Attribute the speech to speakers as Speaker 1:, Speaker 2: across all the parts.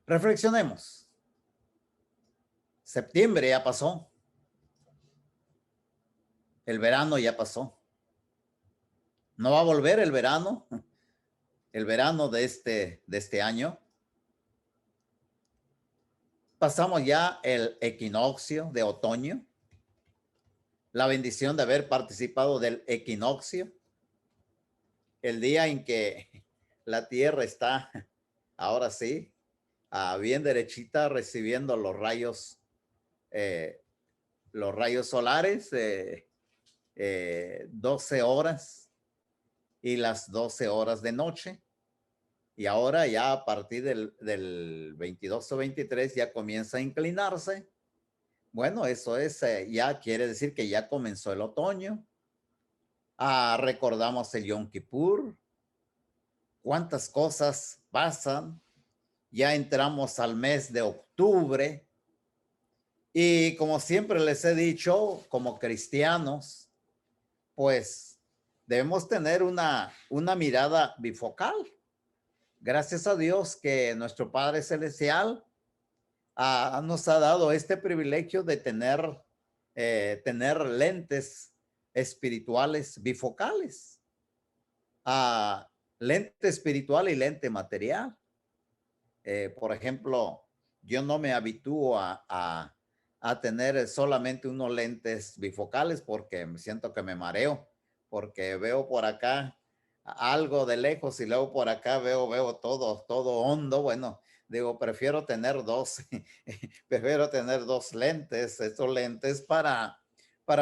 Speaker 1: Reflexionemos. Septiembre ya pasó. El verano ya pasó. No va a volver el verano de este año. Pasamos ya el equinoccio de otoño. La bendición de haber participado del equinoccio. El día en que la tierra está, ahora sí, bien derechita, recibiendo los rayos solares, 12 horas y las 12 horas de noche. Y ahora ya a partir del 22 o 23 ya comienza a inclinarse. Bueno, eso es, ya quiere decir que ya comenzó el otoño. Recordamos el Yom Kippur. ¿Cuántas cosas pasan? Ya entramos al mes de octubre. Y como siempre les he dicho, como cristianos, pues debemos tener una mirada bifocal. Gracias a Dios que nuestro Padre Celestial nos ha dado este privilegio de tener lentes espirituales bifocales, lente espiritual y lente material. Por ejemplo, yo no me habitúo a tener solamente unos lentes bifocales porque me siento que me mareo, porque veo por acá algo de lejos y luego por acá veo todo hondo. Bueno, digo, prefiero tener dos, prefiero tener dos lentes, estos lentes para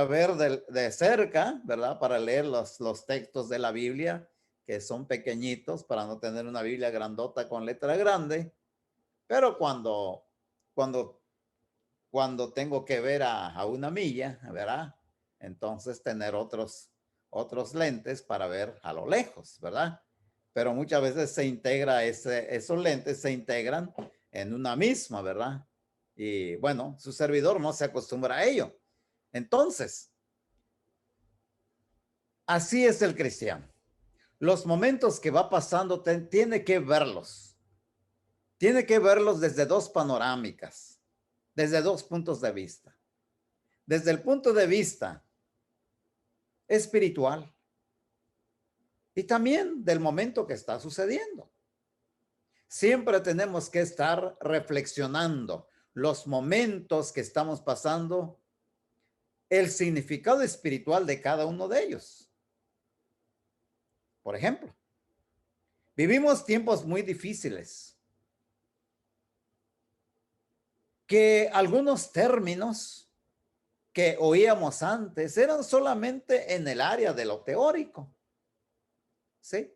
Speaker 1: ver de cerca, ¿verdad? Para leer los textos de la Biblia, que son pequeñitos, para no tener una Biblia grandota con letra grande. Pero cuando tengo que ver a una milla, ¿verdad? Entonces tener otros lentes para ver a lo lejos, ¿verdad? Pero muchas veces se integra esos lentes se integran en una misma, ¿verdad? Y bueno, su servidor no se acostumbra a ello. Entonces, así es el cristiano. Los momentos que va pasando tiene que verlos. Tiene que verlos desde dos panorámicas, desde dos puntos de vista. Desde el punto de vista espiritual y también del momento que está sucediendo. Siempre tenemos que estar reflexionando los momentos que estamos pasando, el significado espiritual de cada uno de ellos. Por ejemplo, vivimos tiempos muy difíciles, que algunos términos que oíamos antes eran solamente en el área de lo teórico. ¿Sí?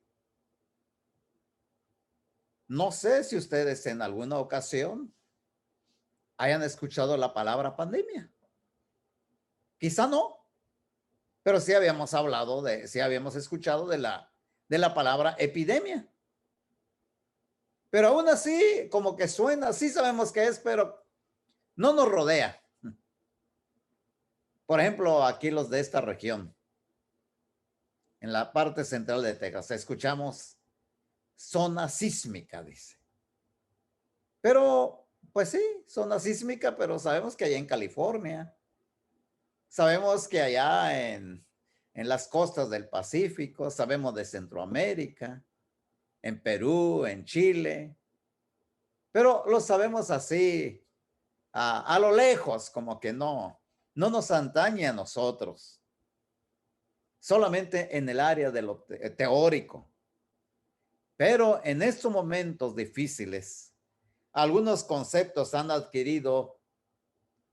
Speaker 1: No sé si ustedes en alguna ocasión hayan escuchado la palabra pandemia. Quizá no, pero sí habíamos sí habíamos escuchado de la palabra epidemia. Pero aún así, como que suena, sí sabemos qué es, pero no nos rodea. Por ejemplo, aquí los de esta región, en la parte central de Texas, escuchamos zona sísmica, dice. Pero, pues sí, zona sísmica, pero sabemos que allá en California, sabemos que allá en las costas del Pacífico, sabemos de Centroamérica, en Perú, en Chile, pero lo sabemos así, a lo lejos, como que no nos atañe a nosotros, solamente en el área de lo teórico. Pero en estos momentos difíciles, algunos conceptos han adquirido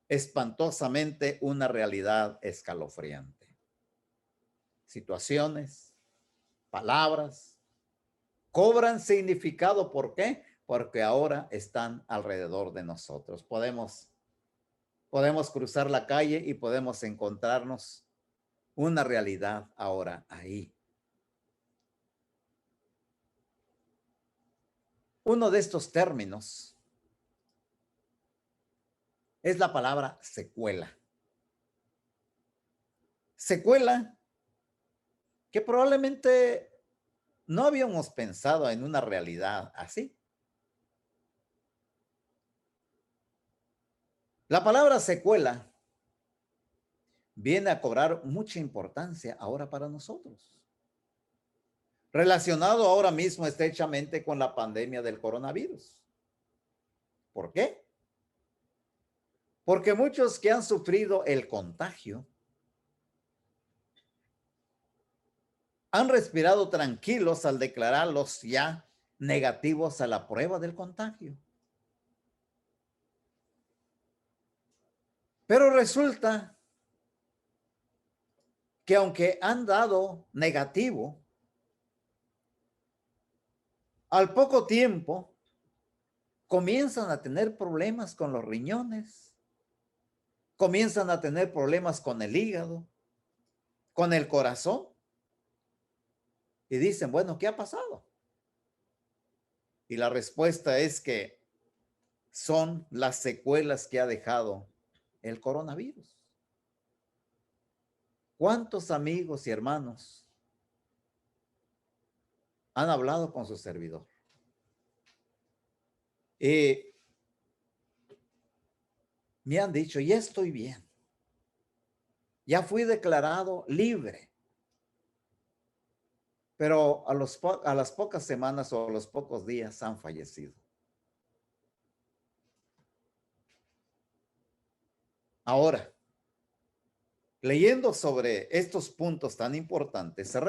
Speaker 1: espantosamente una realidad escalofriante. Situaciones, palabras, cobran significado. ¿Por qué? Porque ahora están alrededor de nosotros. Podemos cruzar la calle y podemos encontrarnos una realidad ahora ahí. Uno de estos términos es la palabra secuela. Secuela que probablemente no habíamos pensado en una realidad así. La palabra secuela viene a cobrar mucha importancia ahora para nosotros, relacionado ahora mismo estrechamente con la pandemia del coronavirus. ¿Por qué? Porque muchos que han sufrido el contagio han respirado tranquilos al declararlos ya negativos a la prueba del contagio. Pero resulta que aunque han dado negativo, al poco tiempo comienzan a tener problemas con los riñones, comienzan a tener problemas con el hígado, con el corazón, y dicen, bueno, ¿qué ha pasado? Y la respuesta es que son las secuelas que ha dejado el coronavirus. ¿Cuántos amigos y hermanos han hablado con su servidor? Y me han dicho, ya estoy bien. Ya fui declarado libre. Pero a las pocas semanas o a los pocos días han fallecido. Ahora, leyendo sobre estos puntos tan importantes, se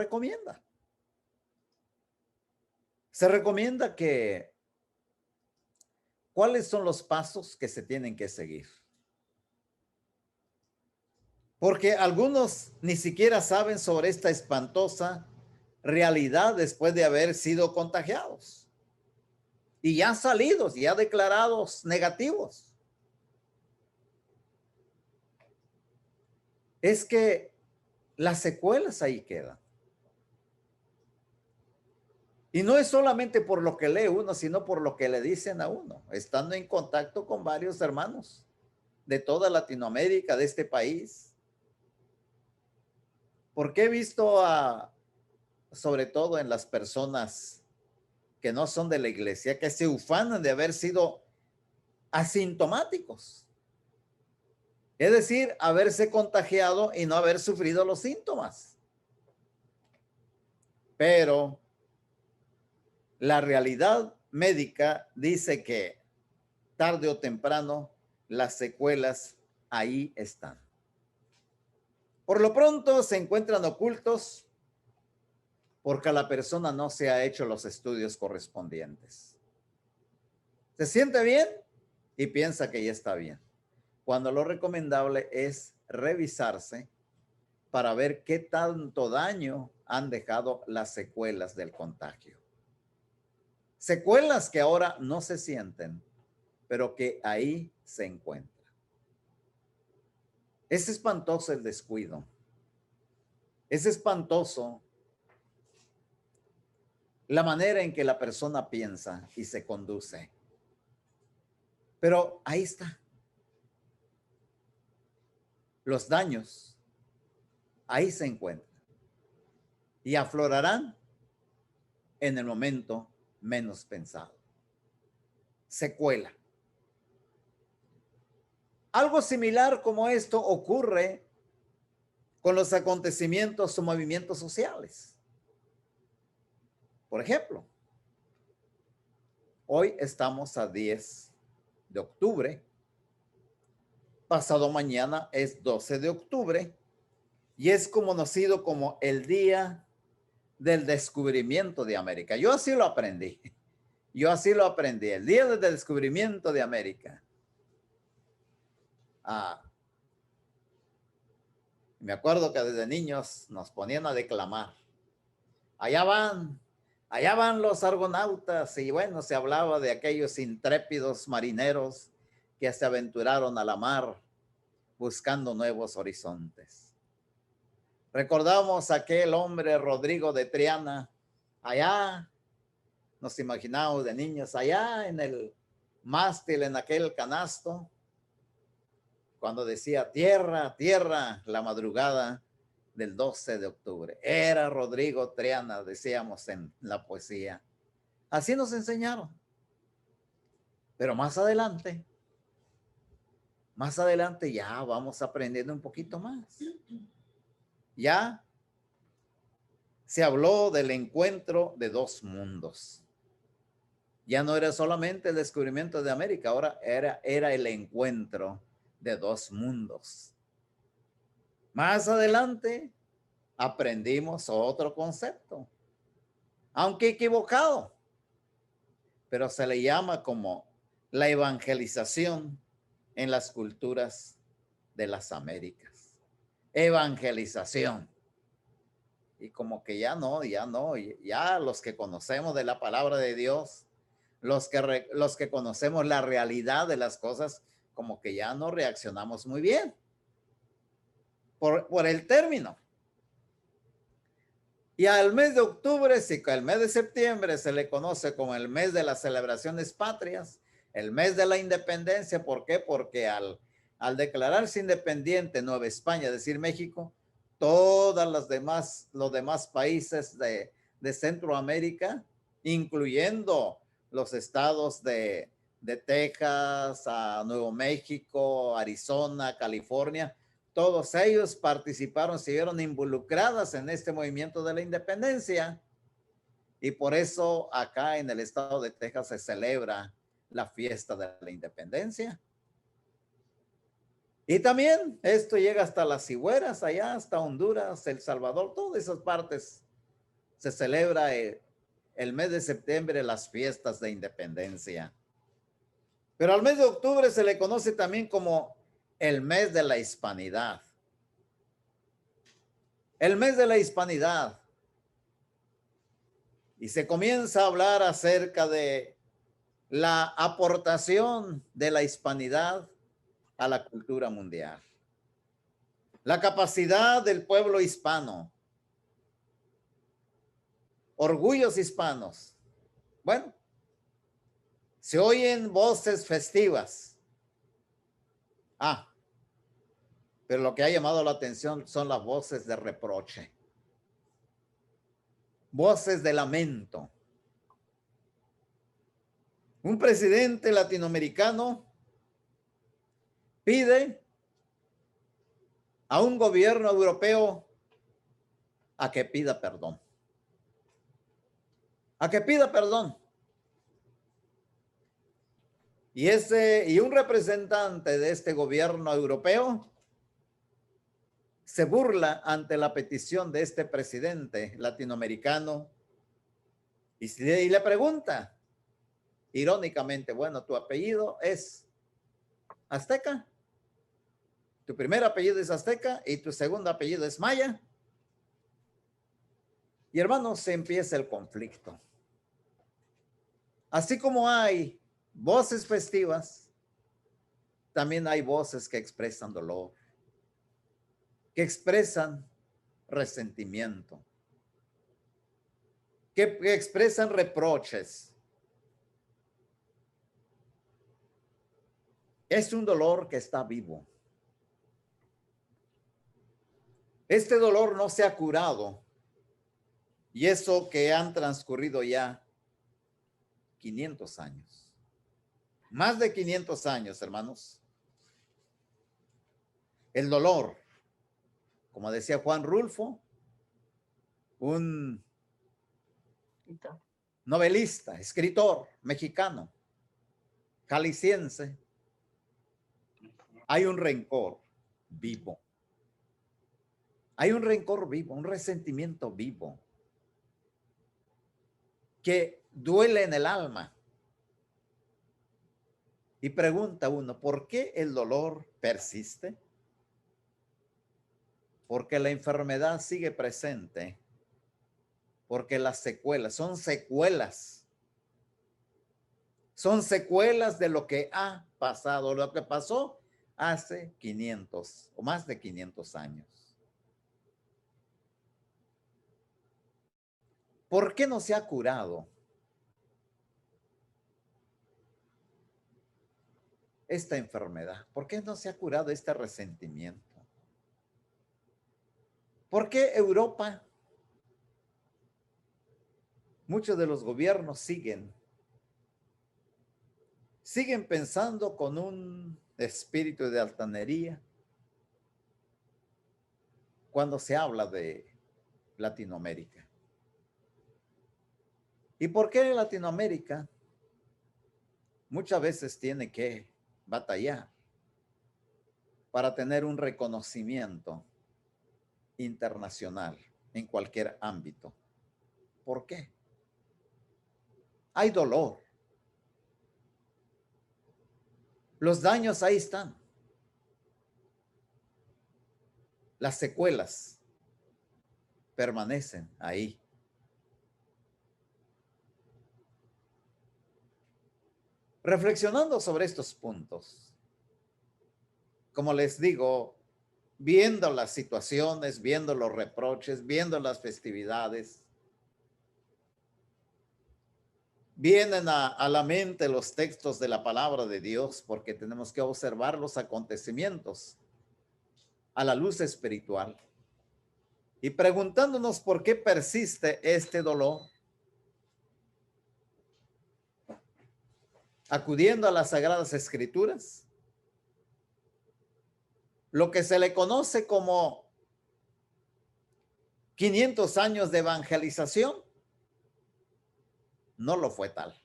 Speaker 1: recomienda que, ¿cuáles son los pasos que se tienen que seguir? Porque algunos ni siquiera saben sobre esta espantosa realidad después de haber sido contagiados y ya salidos, ya declarados negativos. Es que las secuelas ahí quedan. Y no es solamente por lo que lee uno, sino por lo que le dicen a uno, estando en contacto con varios hermanos de toda Latinoamérica, de este país. Porque he visto sobre todo en las personas que no son de la iglesia, que se ufanan de haber sido asintomáticos. Es decir, haberse contagiado y no haber sufrido los síntomas. Pero la realidad médica dice que tarde o temprano las secuelas ahí están. Por lo pronto se encuentran ocultos porque la persona no se ha hecho los estudios correspondientes. Se siente bien y piensa que ya está bien, cuando lo recomendable es revisarse para ver qué tanto daño han dejado las secuelas del contagio. Secuelas que ahora no se sienten, pero que ahí se encuentran. Es espantoso el descuido. Es espantoso la manera en que la persona piensa y se conduce. Pero ahí está. Los daños ahí se encuentran y aflorarán en el momento menos pensado. Secuela. Algo similar como esto ocurre con los acontecimientos o movimientos sociales. Por ejemplo, hoy estamos a 10 de octubre, pasado mañana es 12 de octubre y es conocido como el Día del Descubrimiento de América. Yo así lo aprendí. El Día del Descubrimiento de América. Me acuerdo que desde niños nos ponían a declamar. Allá van los argonautas. Y bueno, se hablaba de aquellos intrépidos marineros que se aventuraron a la mar buscando nuevos horizontes. Recordamos a aquel hombre Rodrigo de Triana, allá, nos imaginamos de niños, allá en el mástil, en aquel canasto, cuando decía tierra, tierra, la madrugada del 12 de octubre. Era Rodrigo Triana, decíamos en la poesía. Así nos enseñaron. Pero más adelante Más adelante ya vamos aprendiendo un poquito más. Ya se habló del encuentro de dos mundos. Ya no era solamente el descubrimiento de América, ahora era el encuentro de dos mundos. Más adelante aprendimos otro concepto, aunque equivocado, pero se le llama como la evangelización en las culturas de las Américas. Evangelización. Y como que ya no, ya los que conocemos de la palabra de Dios, los que conocemos la realidad de las cosas, como que ya no reaccionamos muy bien por el término. Y al mes de octubre, si el mes de septiembre se le conoce como el mes de las celebraciones patrias, el mes de la independencia. ¿Por qué? Porque al declararse independiente Nueva España, es decir, México, todas los demás países de Centroamérica, incluyendo los estados de Texas, a Nuevo México, Arizona, California, todos ellos participaron, se vieron involucradas en este movimiento de la independencia. Y por eso acá en el estado de Texas se celebra la fiesta de la independencia. Y también esto llega hasta las Cigüeras, allá hasta Honduras, El Salvador, todas esas partes. Se celebra el mes de septiembre las fiestas de independencia. Pero al mes de octubre se le conoce también como el mes de la hispanidad. El mes de la hispanidad. Y se comienza a hablar acerca de la aportación de la hispanidad a la cultura mundial. La capacidad del pueblo hispano. Orgullos hispanos. Bueno, se oyen voces festivas. Pero lo que ha llamado la atención son las voces de reproche. Voces de lamento. Un presidente latinoamericano pide a un gobierno europeo a que pida perdón. A que pida perdón. Y un representante de este gobierno europeo se burla ante la petición de este presidente latinoamericano y le pregunta irónicamente, bueno, tu apellido es azteca, tu primer apellido es azteca y tu segundo apellido es maya. Y hermanos, se empieza el conflicto. Así como hay voces festivas, también hay voces que expresan dolor, que expresan resentimiento, que expresan reproches. Es un dolor que está vivo. Este dolor no se ha curado. Y eso que han transcurrido ya 500 años. Más de 500 años, hermanos. El dolor, como decía Juan Rulfo, un novelista, escritor mexicano, jalisciense, hay un rencor vivo. Hay un rencor vivo, un resentimiento vivo que duele en el alma. Y pregunta uno, ¿por qué el dolor persiste? Porque la enfermedad sigue presente. Porque las secuelas son secuelas. Son secuelas de lo que ha pasado, lo que pasó hace 500 o más de 500 años. ¿Por qué no se ha curado esta enfermedad? ¿Por qué no se ha curado este resentimiento? ¿Por qué Europa, muchos de los gobiernos siguen pensando con un espíritu de altanería cuando se habla de Latinoamérica. ¿Y por qué Latinoamérica muchas veces tiene que batallar para tener un reconocimiento internacional en cualquier ámbito? ¿Por qué? Hay dolor. Los daños ahí están. Las secuelas permanecen ahí. Reflexionando sobre estos puntos, como les digo, viendo las situaciones, viendo los reproches, viendo las festividades, vienen a la mente los textos de la palabra de Dios, porque tenemos que observar los acontecimientos a la luz espiritual y preguntándonos por qué persiste este dolor, acudiendo a las Sagradas Escrituras, lo que se le conoce como 500 años de evangelización, no lo fue tal.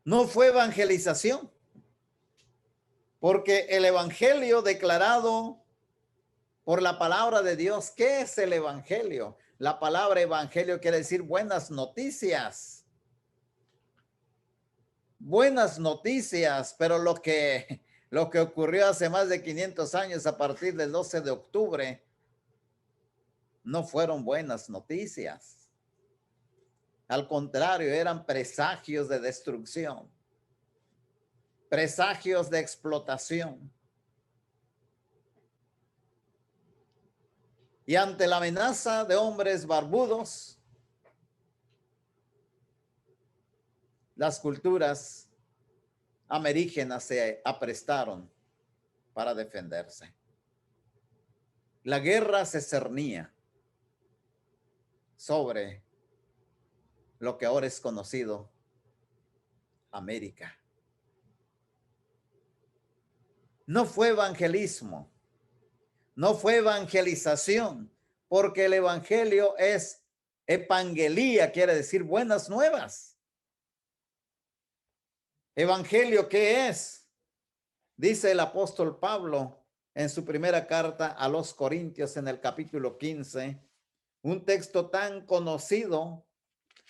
Speaker 1: No fue evangelización, porque el evangelio declarado por la palabra de Dios, ¿qué es el evangelio? La palabra evangelio quiere decir buenas noticias. Buenas noticias, pero lo que ocurrió hace más de 500 años a partir del 12 de octubre no fueron buenas noticias. Al contrario, eran presagios de destrucción, presagios de explotación. Y ante la amenaza de hombres barbudos, las culturas ameríndigenas se aprestaron para defenderse. La guerra se cernía sobre lo que ahora es conocido América. No fue evangelismo, no fue evangelización, porque el evangelio es evangelía, quiere decir buenas nuevas. Evangelio, ¿qué es? Dice el apóstol Pablo en su primera carta a los Corintios en el capítulo 15, un texto tan conocido,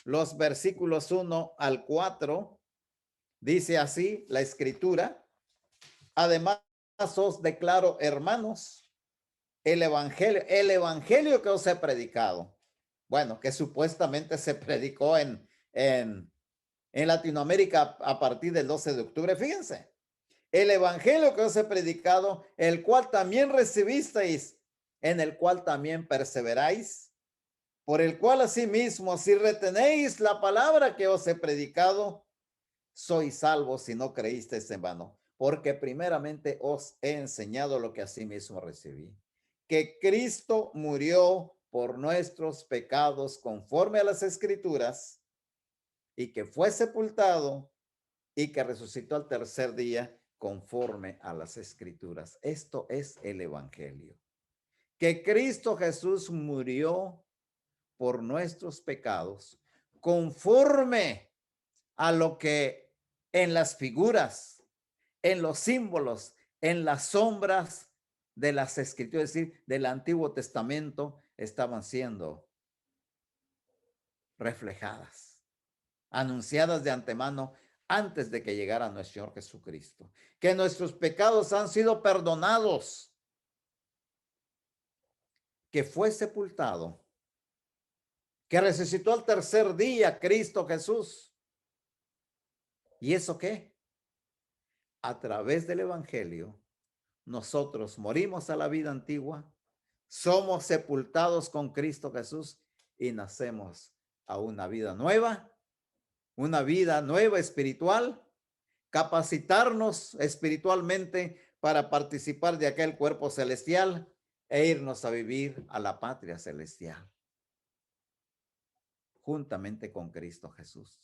Speaker 1: los versículos 1 al 4, dice así la escritura: además os declaro, hermanos, el evangelio que os he predicado, bueno, que supuestamente se predicó en Latinoamérica a partir del 12 de octubre, fíjense, el evangelio que os he predicado, el cual también recibisteis, en el cual también perseveráis, por el cual asimismo, si retenéis la palabra que os he predicado, sois salvos si no creísteis en vano, porque primeramente os he enseñado lo que asimismo recibí, que Cristo murió por nuestros pecados conforme a las Escrituras, y que fue sepultado y que resucitó al tercer día conforme a las Escrituras. Esto es el evangelio. Que Cristo Jesús murió por nuestros pecados conforme a lo que en las figuras, en los símbolos, en las sombras de las Escrituras, es decir, del Antiguo Testamento, estaban siendo reflejadas, anunciadas de antemano antes de que llegara nuestro Señor Jesucristo. Que nuestros pecados han sido perdonados, que fue sepultado, que resucitó al tercer día Cristo Jesús. ¿Y eso qué? A través del evangelio, nosotros morimos a la vida antigua, somos sepultados con Cristo Jesús y nacemos a una vida nueva espiritual, capacitarnos espiritualmente para participar de aquel cuerpo celestial e irnos a vivir a la patria celestial, juntamente con Cristo Jesús.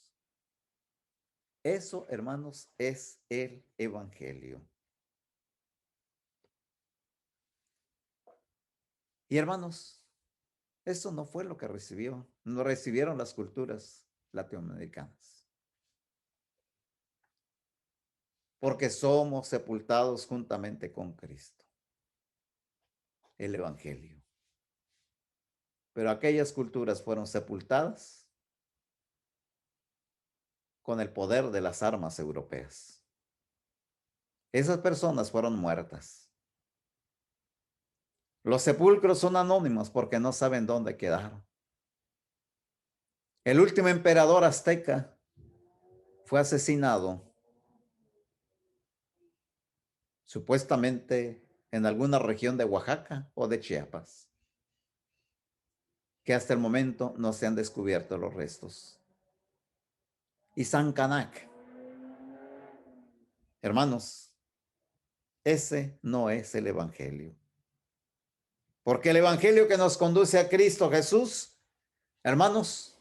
Speaker 1: Eso, hermanos, es el evangelio. Y hermanos, eso no fue lo que no recibieron las culturas latinoamericanas. Porque somos sepultados juntamente con Cristo. El evangelio. Pero aquellas culturas fueron sepultadas con el poder de las armas europeas. Esas personas fueron muertas. Los sepulcros son anónimos porque no saben dónde quedaron. El último emperador azteca fue asesinado supuestamente en alguna región de Oaxaca o de Chiapas, que hasta el momento no se han descubierto los restos. Y San Canac, hermanos, ese no es el evangelio. Porque el evangelio que nos conduce a Cristo Jesús, hermanos,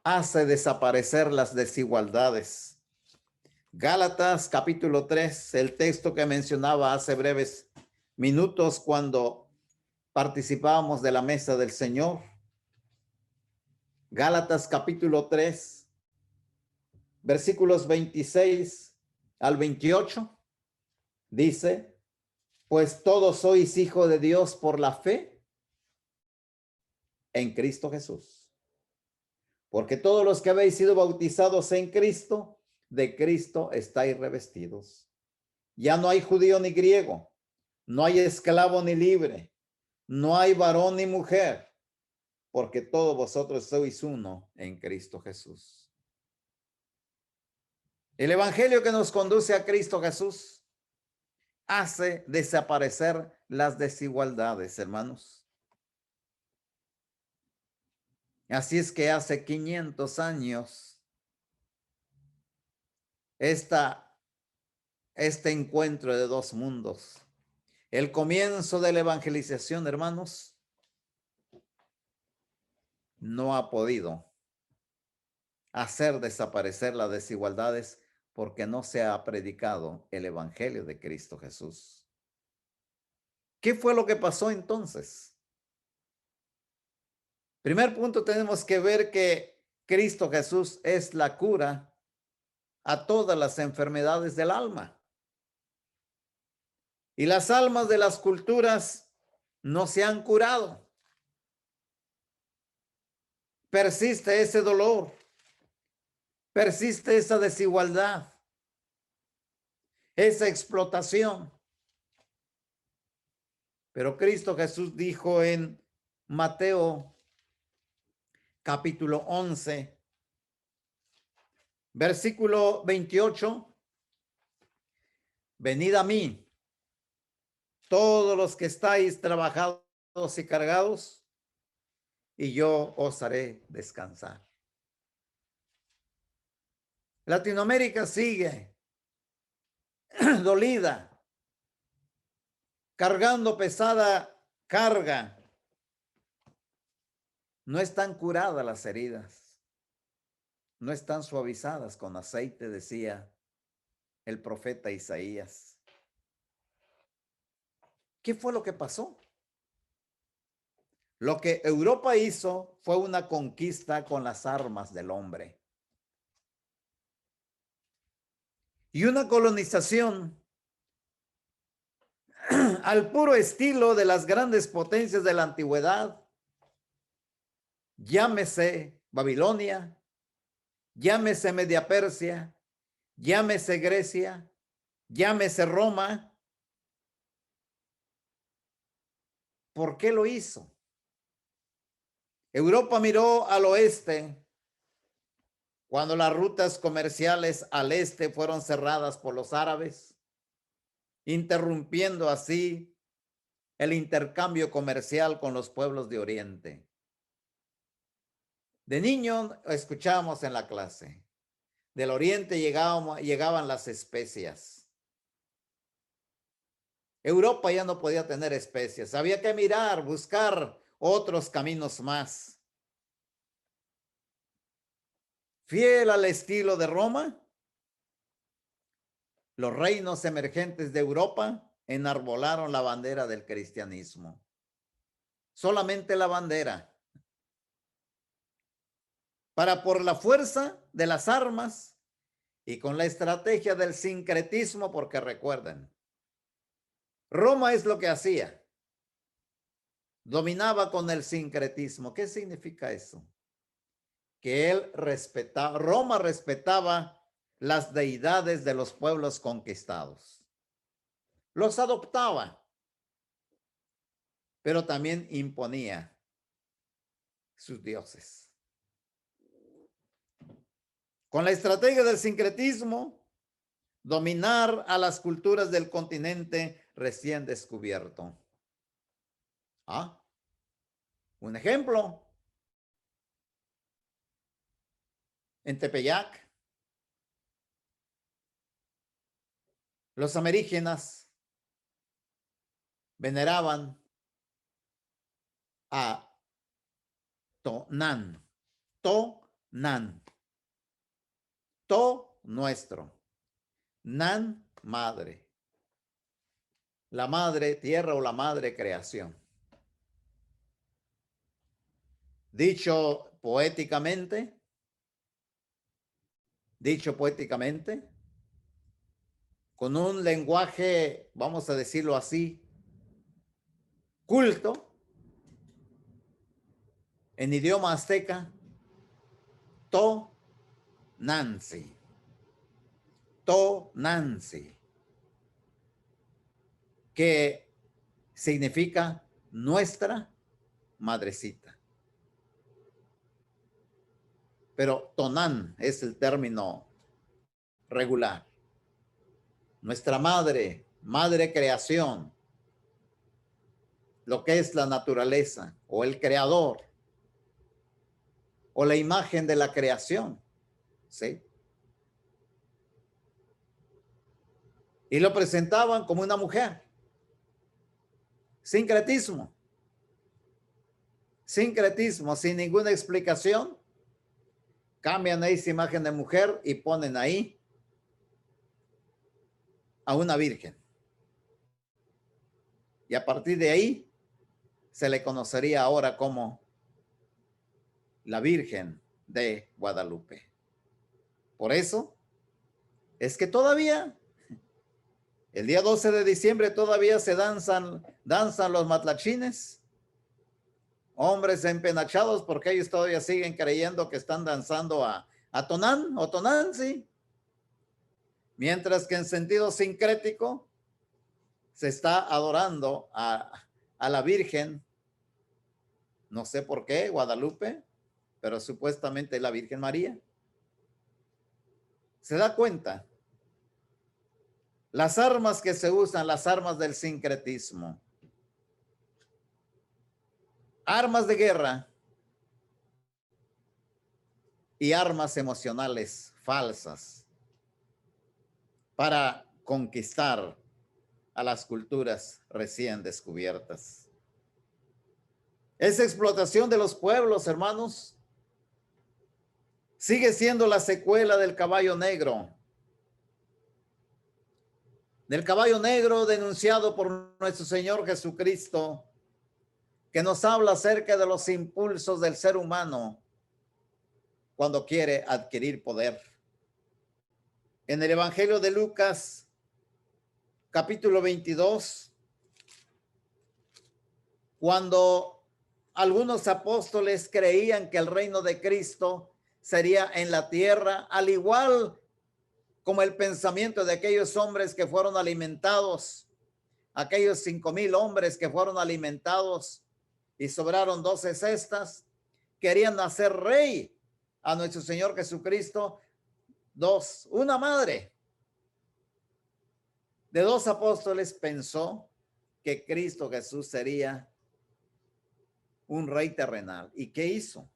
Speaker 1: hace desaparecer las desigualdades. Gálatas capítulo 3, el texto que mencionaba hace breves minutos cuando participábamos de la mesa del Señor. Gálatas capítulo 3, versículos 26 al 28, dice, pues todos sois hijos de Dios por la fe en Cristo Jesús. Porque todos los que habéis sido bautizados en Cristo, de Cristo estáis revestidos. Ya no hay judío ni griego, no hay esclavo ni libre, no hay varón ni mujer, porque todos vosotros sois uno en Cristo Jesús. El evangelio que nos conduce a Cristo Jesús hace desaparecer las desigualdades, hermanos. Así es que hace 500 años, este encuentro de dos mundos, el comienzo de la evangelización, hermanos, no ha podido hacer desaparecer las desigualdades porque no se ha predicado el evangelio de Cristo Jesús. ¿Qué fue lo que pasó entonces? Primer punto, tenemos que ver que Cristo Jesús es la cura a todas las enfermedades del alma. Y las almas de las culturas no se han curado. Persiste ese dolor, persiste esa desigualdad, esa explotación. Pero Cristo Jesús dijo en Mateo capítulo 11, versículo 28, venid a mí, todos los que estáis trabajados y cargados, y yo os haré descansar. Latinoamérica sigue dolida, cargando pesada carga. No están curadas las heridas, no están suavizadas con aceite, decía el profeta Isaías. ¿Qué fue lo que pasó? Lo que Europa hizo fue una conquista con las armas del hombre. Y una colonización al puro estilo de las grandes potencias de la antigüedad, llámese Babilonia, llámese Media Persia, llámese Grecia, llámese Roma. ¿Por qué lo hizo? Europa miró al oeste cuando las rutas comerciales al este fueron cerradas por los árabes, interrumpiendo así el intercambio comercial con los pueblos de Oriente. De niño escuchábamos en la clase, del Oriente llegaban las especias. Europa ya no podía tener especias, había que mirar, buscar otros caminos más. Fiel al estilo de Roma, los reinos emergentes de Europa enarbolaron la bandera del cristianismo. Solamente la bandera. Para por la fuerza de las armas y con la estrategia del sincretismo, porque recuerden, Roma es lo que hacía. Dominaba con el sincretismo. ¿Qué significa eso? Que Roma respetaba las deidades de los pueblos conquistados. Los adoptaba, pero también imponía sus dioses. Con la estrategia del sincretismo, dominar a las culturas del continente recién descubierto. Un ejemplo. En Tepeyac, los aborígenes veneraban a Tonán. Tonán. To, nuestro. Nan, madre. La madre tierra o la madre creación. Dicho poéticamente, con un lenguaje, vamos a decirlo así, culto, en idioma azteca, Tonanzi. Tonanzi, que significa nuestra madrecita. Pero Tonán es el término regular. Nuestra madre, madre creación, lo que es la naturaleza o el creador o la imagen de la creación, ¿sí? Y lo presentaban como una mujer. Sincretismo. Sincretismo, sin ninguna explicación. Cambian esa imagen de mujer y ponen ahí a una virgen. Y a partir de ahí se le conocería ahora como la Virgen de Guadalupe. Por eso es que todavía el día 12 de diciembre todavía se danzan los matlachines, hombres empenachados, porque ellos todavía siguen creyendo que están danzando a Tonán o Tonanzi, mientras que en sentido sincrético se está adorando a la Virgen, no sé por qué, Guadalupe, pero supuestamente la Virgen María. ¿Se da cuenta? Las armas que se usan, las armas del sincretismo. Armas de guerra y armas emocionales falsas para conquistar a las culturas recién descubiertas. Esa explotación de los pueblos, hermanos, sigue siendo la secuela del caballo negro. Del caballo negro denunciado por nuestro Señor Jesucristo, que nos habla acerca de los impulsos del ser humano cuando quiere adquirir poder. En el Evangelio de Lucas, capítulo 22, cuando algunos apóstoles creían que el reino de Cristo sería en la tierra, al igual como el pensamiento de aquellos hombres que fueron alimentados, aquellos 5,000 hombres que fueron alimentados y sobraron 12 cestas, querían hacer rey a nuestro Señor Jesucristo. Una madre de 2 apóstoles pensó que Cristo Jesús sería un rey terrenal. ¿Y qué hizo?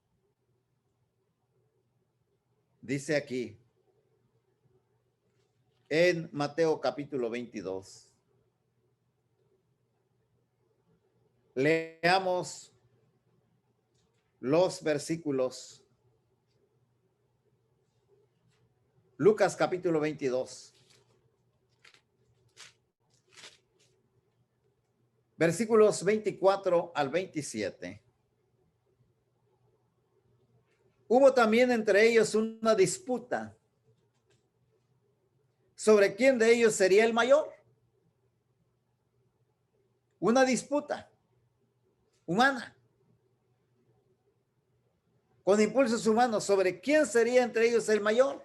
Speaker 1: Dice aquí en Mateo capítulo 22. Leamos los versículos. Lucas capítulo 22. Versículos 24 al 27. Hubo también entre ellos una disputa sobre quién de ellos sería el mayor. Una disputa humana, con impulsos humanos, sobre quién sería entre ellos el mayor.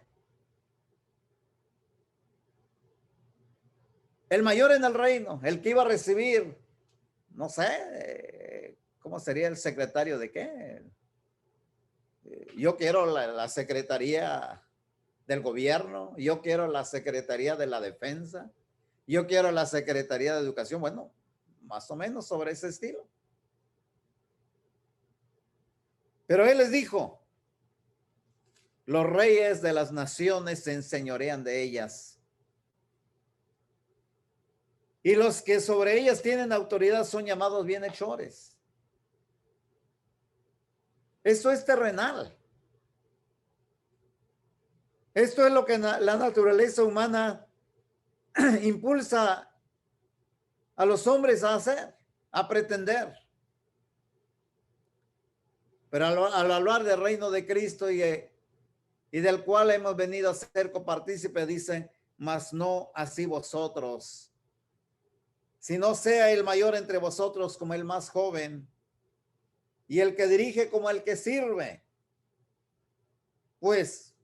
Speaker 1: El mayor en el reino, el que iba a recibir, no sé, ¿cómo sería el secretario de qué? Yo quiero la secretaría del gobierno, yo quiero la secretaría de la defensa, yo quiero la secretaría de educación. Bueno, más o menos sobre ese estilo. Pero él les dijo, los reyes de las naciones se enseñorean de ellas, y los que sobre ellas tienen autoridad son llamados bienhechores. Esto es terrenal. Esto es lo que la naturaleza humana impulsa a los hombres a hacer, a pretender. Pero al hablar del reino de Cristo y del cual hemos venido a ser copartícipes, dice, mas no así vosotros, si no sea el mayor entre vosotros como el más joven, y el que dirige como el que sirve. Pues,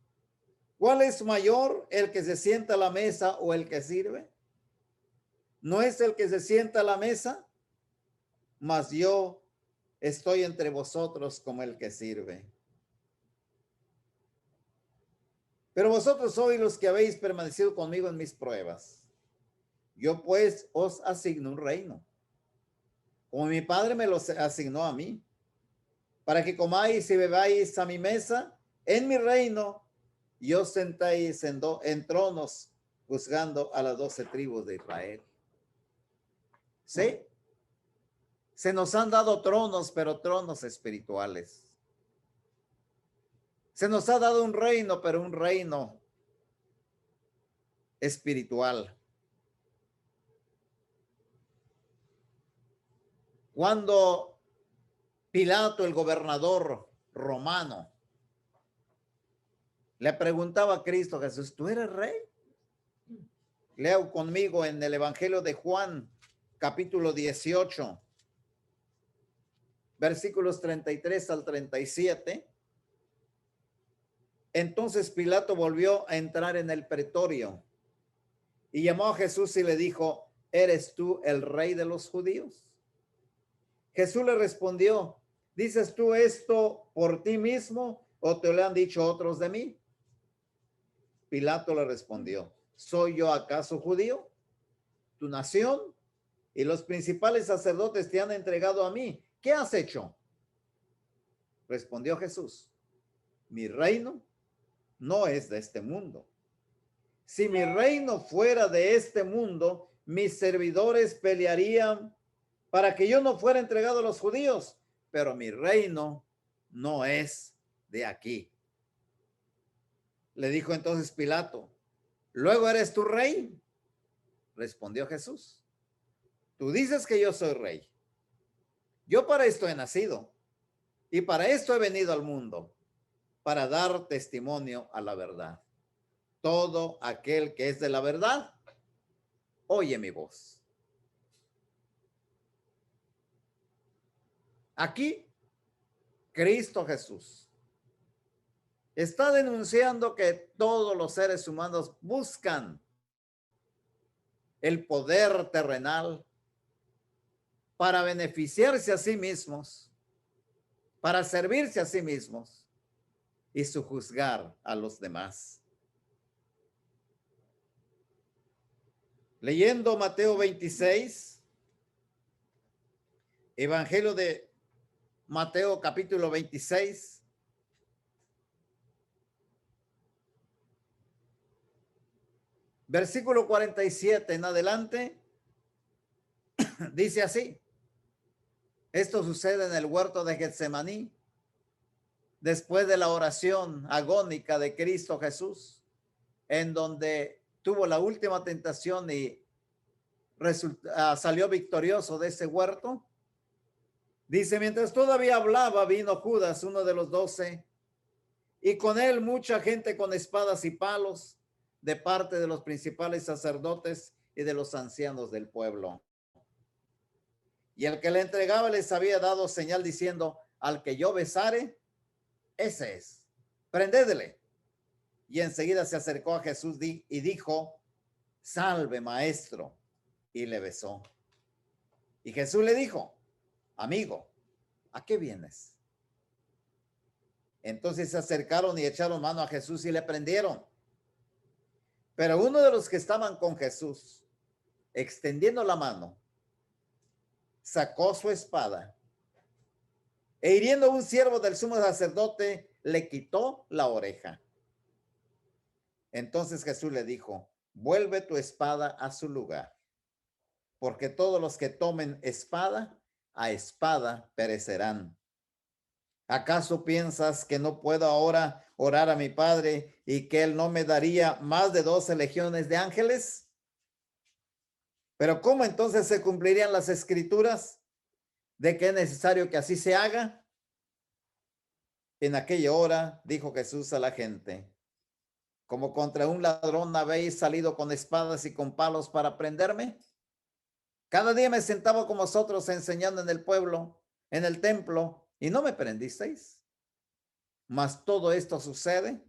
Speaker 1: ¿cuál es mayor, el que se sienta a la mesa o el que sirve? ¿No es el que se sienta a la mesa? Mas yo estoy entre vosotros como el que sirve. Pero vosotros sois los que habéis permanecido conmigo en mis pruebas. Yo pues os asigno un reino, como mi Padre me lo asignó a mí, para que comáis y bebáis a mi mesa en mi reino, y os sentáis en tronos juzgando a las 12 tribus de Israel. ¿Sí? Se nos han dado tronos, pero tronos espirituales. Se nos ha dado un reino, pero un reino espiritual. Cuando Pilato, el gobernador romano, le preguntaba a Cristo Jesús, ¿tú eres rey? Leo conmigo en el Evangelio de Juan, capítulo 18, versículos 33 al 37. Entonces Pilato volvió a entrar en el pretorio y llamó a Jesús y le dijo, ¿eres tú el rey de los judíos? Jesús le respondió, ¿dices tú esto por ti mismo o te lo han dicho otros de mí? Pilato le respondió, ¿soy yo acaso judío? Tu nación y los principales sacerdotes te han entregado a mí. ¿Qué has hecho? Respondió Jesús, mi reino no es de este mundo. Si mi reino fuera de este mundo, mis servidores pelearían para que yo no fuera entregado a los judíos, pero mi reino no es de aquí. Le dijo entonces Pilato, ¿luego eres tu rey? Respondió Jesús, tú dices que yo soy rey. Yo para esto he nacido y para esto he venido al mundo, para dar testimonio a la verdad. Todo aquel que es de la verdad, oye mi voz. Aquí, Cristo Jesús está denunciando que todos los seres humanos buscan el poder terrenal para beneficiarse a sí mismos, para servirse a sí mismos y sojuzgar a los demás. Leyendo Mateo 26, Evangelio de Mateo capítulo 26, versículo 47 en adelante, dice así. Esto sucede en el huerto de Getsemaní, después de la oración agónica de Cristo Jesús, en donde tuvo la última tentación y salió victorioso de ese huerto. Dice, mientras todavía hablaba, vino Judas, uno de los 12, y con él mucha gente con espadas y palos de parte de los principales sacerdotes y de los ancianos del pueblo. Y el que le entregaba les había dado señal diciendo, al que yo besare, ese es, prendedle. Y enseguida se acercó a Jesús y dijo, salve, maestro, y le besó. Y Jesús le dijo, amigo, ¿a qué vienes? Entonces se acercaron y echaron mano a Jesús y le prendieron. Pero uno de los que estaban con Jesús, extendiendo la mano, sacó su espada e hiriendo a un siervo del sumo sacerdote, le quitó la oreja. Entonces Jesús le dijo, vuelve tu espada a su lugar, porque todos los que tomen espada, a espada perecerán. ¿Acaso piensas que no puedo ahora orar a mi Padre y que Él no me daría más de 12 legiones de ángeles? Pero ¿cómo entonces se cumplirían las escrituras de que es necesario que así se haga? En aquella hora dijo Jesús a la gente, como contra un ladrón habéis salido con espadas y con palos para prenderme. Cada día me sentaba con vosotros enseñando en el pueblo, en el templo, y no me prendisteis. Mas todo esto sucede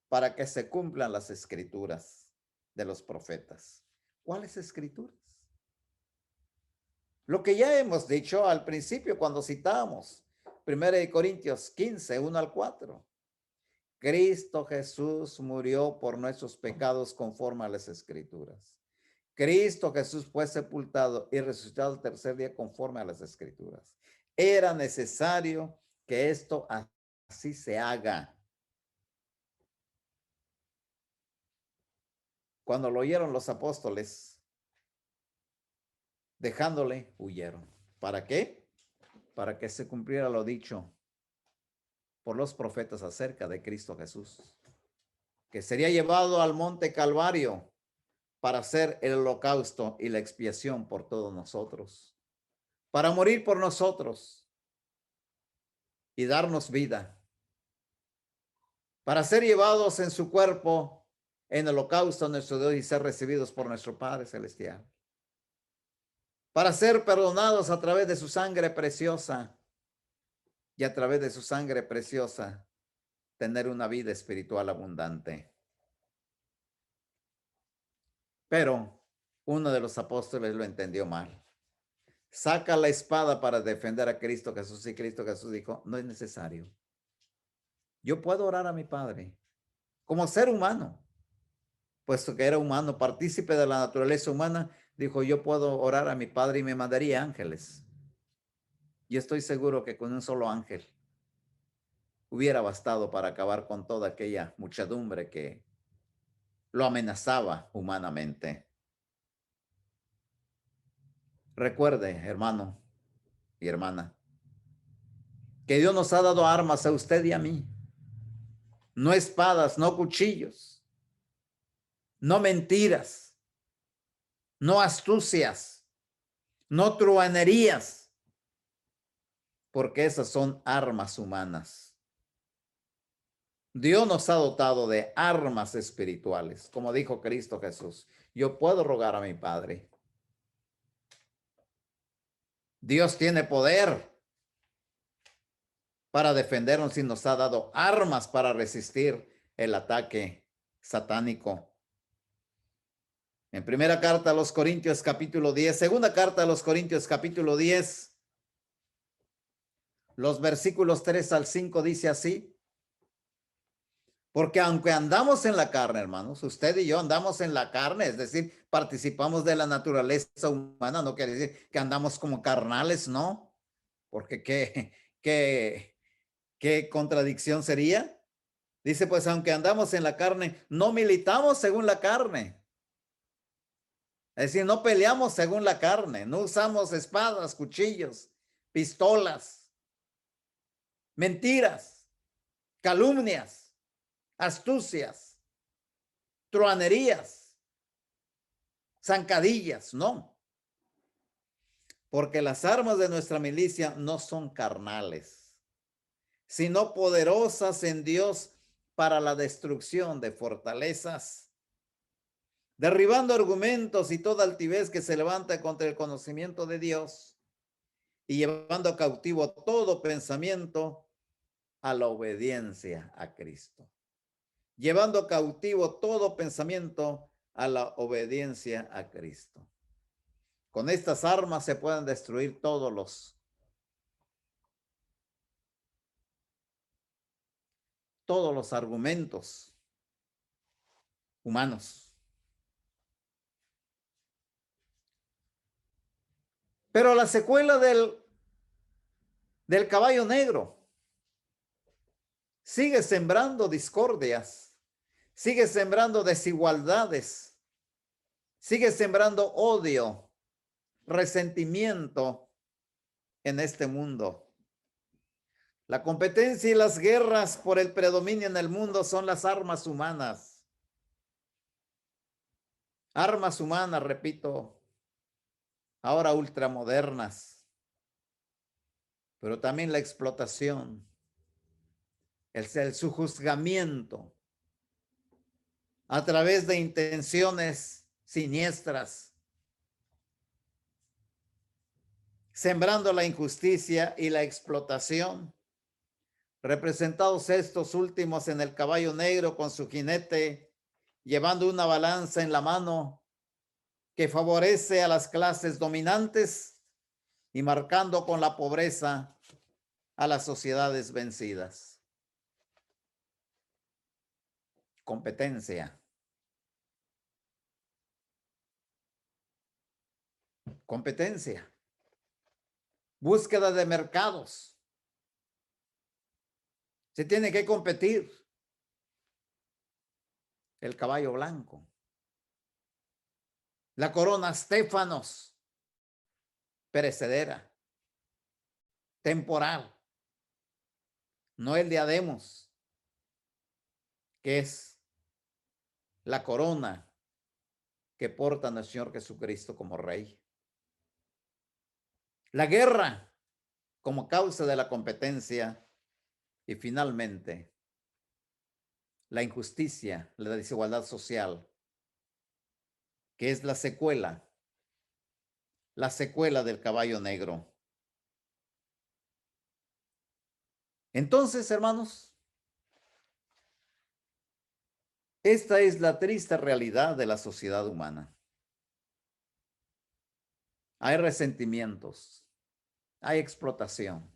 Speaker 1: para que se cumplan las escrituras de los profetas. ¿Cuáles escrituras? Lo que ya hemos dicho al principio cuando citamos 1 Corintios 15, 1 al 4. Cristo Jesús murió por nuestros pecados conforme a las escrituras. Cristo Jesús fue sepultado y resucitado el tercer día conforme a las escrituras. Era necesario que esto así se haga. Cuando lo oyeron los apóstoles, dejándole, huyeron. ¿Para qué? Para que se cumpliera lo dicho por los profetas acerca de Cristo Jesús, que sería llevado al monte Calvario para hacer el holocausto y la expiación por todos nosotros, para morir por nosotros y darnos vida, para ser llevados en su cuerpo en el holocausto a nuestro Dios y ser recibidos por nuestro Padre Celestial, para ser perdonados a través de su sangre preciosa y a través de su sangre preciosa tener una vida espiritual abundante. Pero uno de los apóstoles lo entendió mal. Saca la espada para defender a Cristo Jesús y Cristo Jesús dijo, no es necesario. Yo puedo orar a mi Padre como ser humano, puesto que era humano, partícipe de la naturaleza humana, dijo, yo puedo orar a mi Padre y me mandaría ángeles. Y estoy seguro que con un solo ángel hubiera bastado para acabar con toda aquella muchedumbre que lo amenazaba humanamente. Recuerde, hermano y hermana, que Dios nos ha dado armas a usted y a mí. No espadas, no cuchillos, no mentiras, no astucias, no truhanerías, porque esas son armas humanas. Dios nos ha dotado de armas espirituales, como dijo Cristo Jesús. Yo puedo rogar a mi Padre. Dios tiene poder para defendernos y nos ha dado armas para resistir el ataque satánico. En primera carta a los Corintios capítulo 10, segunda carta a los Corintios capítulo 10, los versículos 3 al 5 dice así. Porque aunque andamos en la carne, hermanos, usted y yo andamos en la carne, es decir, participamos de la naturaleza humana, no quiere decir que andamos como carnales, no, porque qué contradicción sería. Dice, pues aunque andamos en la carne, no militamos según la carne. Es decir, no peleamos según la carne, no usamos espadas, cuchillos, pistolas, mentiras, calumnias, astucias, truhanerías, zancadillas, no. Porque las armas de nuestra milicia no son carnales, sino poderosas en Dios para la destrucción de fortalezas, derribando argumentos y toda altivez que se levanta contra el conocimiento de Dios y llevando cautivo todo pensamiento a la obediencia a Cristo. Llevando cautivo todo pensamiento a la obediencia a Cristo. Con estas armas se pueden destruir todos los argumentos humanos. Pero la secuela del caballo negro sigue sembrando discordias, sigue sembrando desigualdades, sigue sembrando odio, resentimiento en este mundo. La competencia y las guerras por el predominio en el mundo son las armas humanas. Armas humanas, repito, ahora ultramodernas, pero también la explotación, el sujuzgamiento a través de intenciones siniestras, sembrando la injusticia y la explotación, representados estos últimos en el caballo negro con su jinete, llevando una balanza en la mano que favorece a las clases dominantes y marcando con la pobreza a las sociedades vencidas. Competencia. Competencia. Búsqueda de mercados. Se tiene que competir. El caballo blanco. La corona Estéfanos. Perecedera. Temporal. No el diademos, que es la corona que porta nuestro Señor Jesucristo como Rey. La guerra como causa de la competencia y finalmente la injusticia, la desigualdad social, que es la secuela del caballo negro. Entonces, hermanos, esta es la triste realidad de la sociedad humana. Hay resentimientos, hay explotación,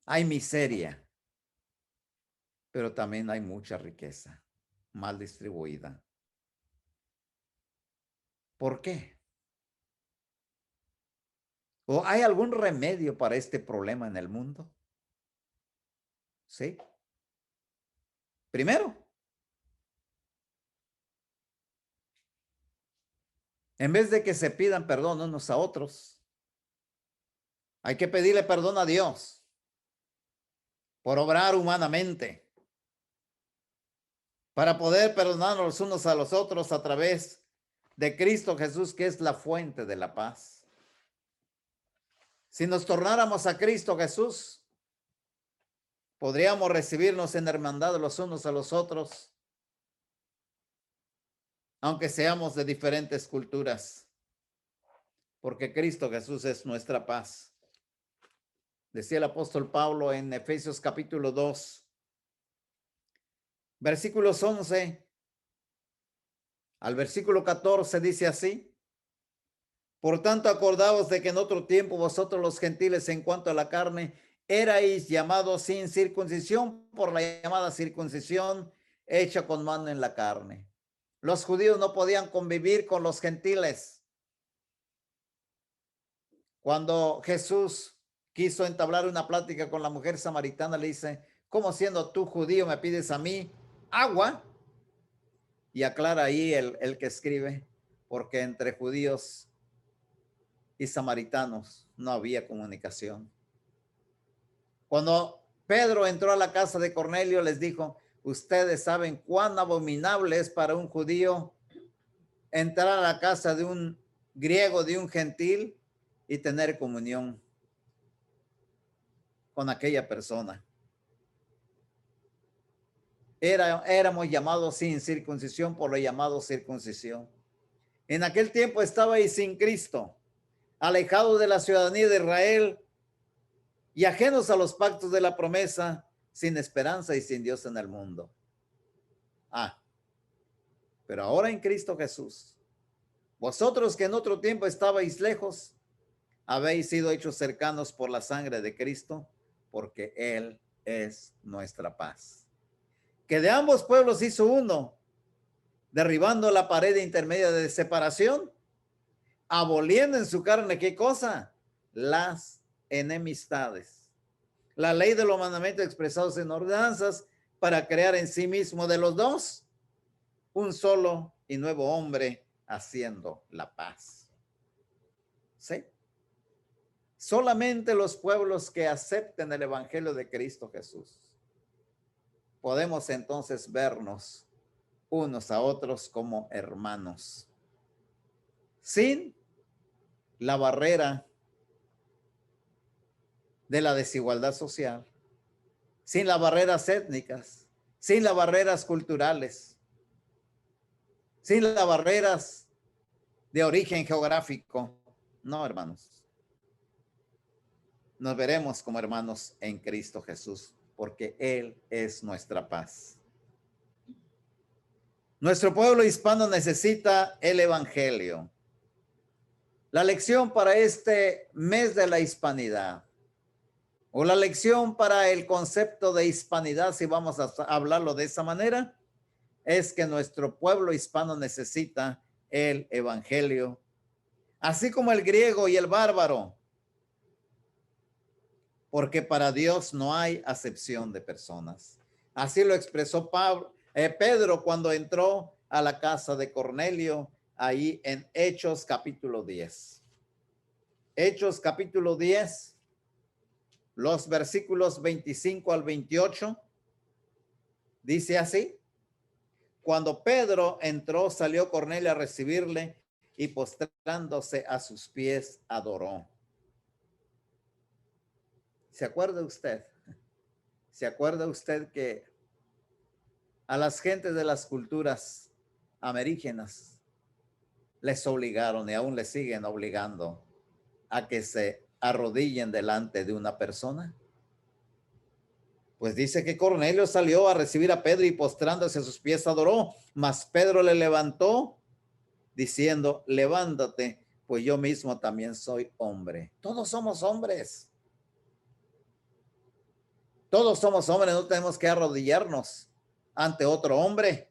Speaker 1: hay miseria, pero también hay mucha riqueza mal distribuida. ¿Por qué? ¿O hay algún remedio para este problema en el mundo? Sí. Primero, en vez de que se pidan perdón unos a otros, hay que pedirle perdón a Dios por obrar humanamente, para poder perdonarnos los unos a los otros a través de Cristo Jesús, que es la fuente de la paz. Si nos tornáramos a Cristo Jesús, podríamos recibirnos en hermandad los unos a los otros, aunque seamos de diferentes culturas, porque Cristo Jesús es nuestra paz. Decía el apóstol Pablo en Efesios capítulo 2, versículos 11 al versículo 14, dice así: por tanto, acordaos de que en otro tiempo vosotros los gentiles en cuanto a la carne erais llamados sin circuncisión por la llamada circuncisión hecha con mano en la carne. Los judíos no podían convivir con los gentiles. Cuando Jesús quiso entablar una plática con la mujer samaritana, le dice: ¿cómo siendo tú judío me pides a mí agua? Y aclara ahí el que escribe, porque entre judíos y samaritanos no había comunicación. Cuando Pedro entró a la casa de Cornelio, les dijo: ustedes saben cuán abominable es para un judío entrar a la casa de un griego, de un gentil, y tener comunión con aquella persona. Éramos llamados sin circuncisión por lo llamado circuncisión. En aquel tiempo estabais sin Cristo, alejados de la ciudadanía de Israel y ajenos a los pactos de la promesa, sin esperanza y sin Dios en el mundo. Pero ahora en Cristo Jesús, vosotros que en otro tiempo estabais lejos, habéis sido hechos cercanos por la sangre de Cristo, porque Él es nuestra paz. Que de ambos pueblos hizo uno, derribando la pared intermedia de separación, aboliendo en su carne, ¿qué cosa? Las enemistades. La ley de los mandamientos expresados en ordenanzas para crear en sí mismo de los dos un solo y nuevo hombre, haciendo la paz. ¿Sí? Solamente los pueblos que acepten el evangelio de Cristo Jesús podemos entonces vernos unos a otros como hermanos, sin la barrera de la desigualdad social, sin las barreras étnicas, sin las barreras culturales, sin las barreras de origen geográfico. No, hermanos. Nos veremos como hermanos en Cristo Jesús, porque Él es nuestra paz. Nuestro pueblo hispano necesita el evangelio. La lección para este mes de la hispanidad, o la lección para el concepto de hispanidad, si vamos a hablarlo de esa manera, es que nuestro pueblo hispano necesita el evangelio, así como el griego y el bárbaro, porque para Dios no hay acepción de personas. Así lo expresó Pedro cuando entró a la casa de Cornelio, ahí en Hechos capítulo 10. Hechos capítulo 10, los versículos 25 al 28, dice así: cuando Pedro entró, salió Cornelio a recibirle y postrándose a sus pies adoró. ¿Se acuerda usted? ¿Se acuerda usted que a las gentes de las culturas ameríndias les obligaron y aún les siguen obligando a que se arrodillen delante de una persona? Pues dice que Cornelio salió a recibir a Pedro y postrándose a sus pies adoró, mas Pedro le levantó diciendo: levántate, pues yo mismo también soy hombre. Todos somos hombres. Todos somos hombres, no tenemos que arrodillarnos ante otro hombre.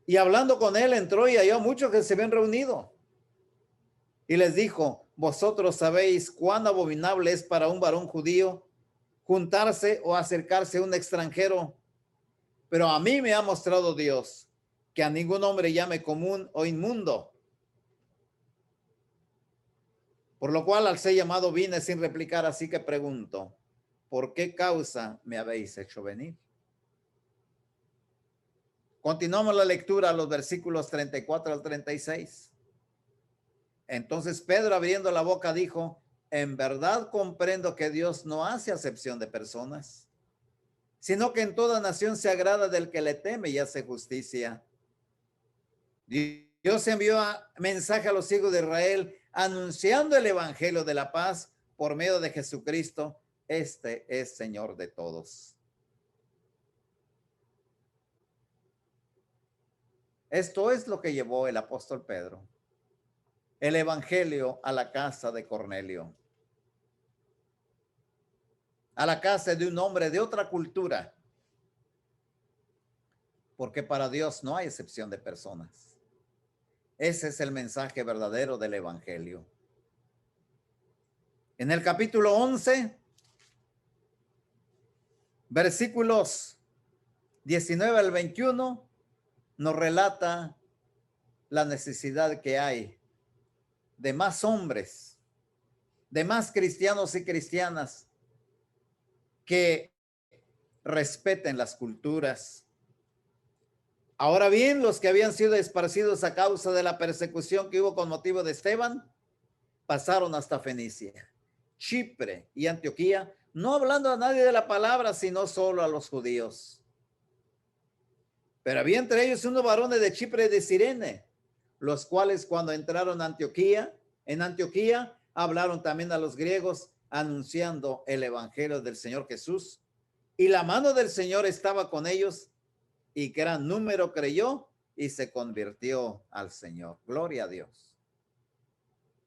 Speaker 1: Y hablando con él, entró y halló muchos que se habían reunido. Y les dijo: vosotros sabéis cuán abominable es para un varón judío juntarse o acercarse a un extranjero. Pero a mí me ha mostrado Dios que a ningún hombre llame común o inmundo. Por lo cual al ser llamado vine sin replicar, así que pregunto: ¿por qué causa me habéis hecho venir? Continuamos la lectura a los versículos 34 al 36. Entonces Pedro, abriendo la boca, dijo: en verdad comprendo que Dios no hace acepción de personas, sino que en toda nación se agrada del que le teme y hace justicia. Dios envió mensaje a los hijos de Israel anunciando el evangelio de la paz por medio de Jesucristo. Este es Señor de todos. Esto es lo que llevó el apóstol Pedro, el evangelio, a la casa de Cornelio, a la casa de un hombre de otra cultura, porque para Dios no hay excepción de personas. Ese es el mensaje verdadero del evangelio. En el capítulo 11, versículos 19 al 21, nos relata la necesidad que hay de más hombres, de más cristianos y cristianas que respeten las culturas, Ahora bien, los que habían sido esparcidos a causa de la persecución que hubo con motivo de Esteban, pasaron hasta Fenicia, Chipre y Antioquía, no hablando a nadie de la palabra, sino solo a los judíos. Pero había entre ellos unos varones de Chipre y de Cirene, los cuales cuando entraron a Antioquía, hablaron también a los griegos, anunciando el evangelio del Señor Jesús. Y la mano del Señor estaba con ellos, y gran número creyó y se convirtió al Señor. Gloria a Dios.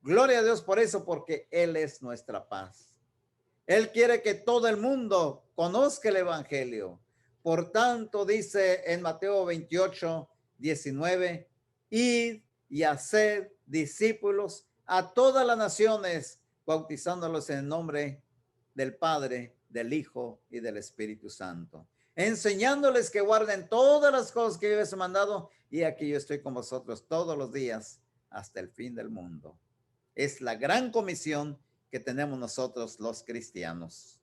Speaker 1: Gloria a Dios por eso, porque Él es nuestra paz. Él quiere que todo el mundo conozca el evangelio. Por tanto, dice en Mateo 28, 19, id y haced discípulos a todas las naciones, bautizándolos en el nombre del Padre, del Hijo y del Espíritu Santo, enseñándoles que guarden todas las cosas que yo les he mandado, y aquí yo estoy con vosotros todos los días hasta el fin del mundo. Es la gran comisión que tenemos nosotros los cristianos.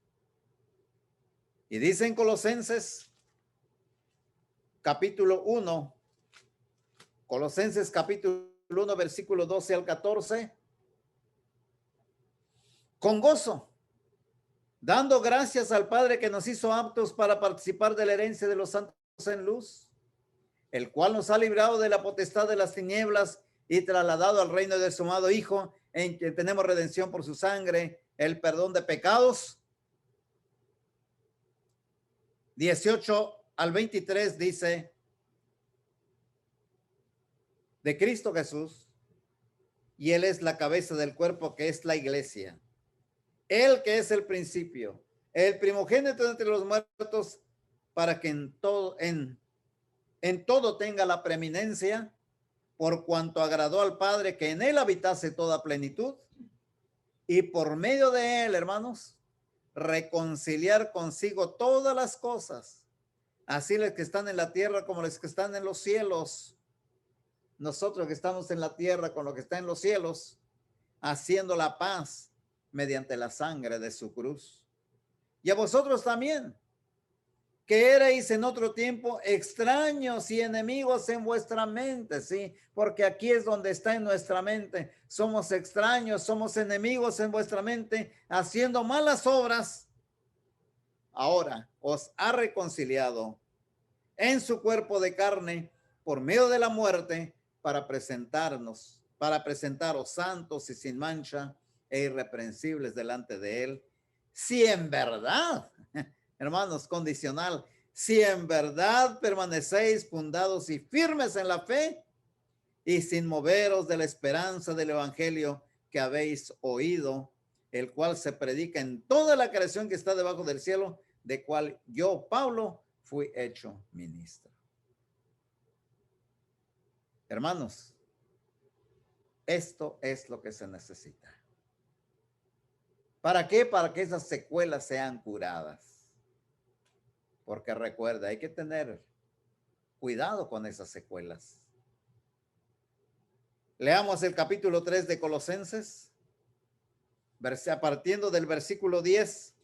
Speaker 1: Y dice en Colosenses capítulo 1, Colosenses capítulo 1, versículo 12 al 14, con gozo, dando gracias al Padre que nos hizo aptos para participar de la herencia de los santos en luz, el cual nos ha librado de la potestad de las tinieblas y trasladado al reino de su amado Hijo, en que tenemos redención por su sangre, el perdón de pecados. 18 al 23 dice, de Cristo Jesús, y Él es la cabeza del cuerpo, que es la iglesia. Él que es el principio, el primogénito entre los muertos, para que en todo tenga la preeminencia, por cuanto agradó al Padre que en Él habitase toda plenitud, y por medio de Él, hermanos, reconciliar consigo todas las cosas, así los que están en la tierra como los que están en los cielos. Nosotros que estamos en la tierra con lo que está en los cielos, haciendo la paz mediante la sangre de su cruz. Y a vosotros también, que erais en otro tiempo extraños y enemigos en vuestra mente, ¿sí? Porque aquí es donde está en nuestra mente. Somos extraños, somos enemigos en vuestra mente, haciendo malas obras. Ahora os ha reconciliado en su cuerpo de carne por medio de la muerte, para presentaros santos y sin mancha e irreprensibles delante de Él. Si en verdad, hermanos, condicional, si en verdad permanecéis fundados y firmes en la fe y sin moveros de la esperanza del evangelio que habéis oído, el cual se predica en toda la creación que está debajo del cielo, de cual yo, Pablo, fui hecho ministro. Hermanos, esto es lo que se necesita. ¿Para qué? Para que esas secuelas sean curadas. Porque recuerda, hay que tener cuidado con esas secuelas. Leamos el capítulo 3 de Colosenses, partiendo del versículo 10.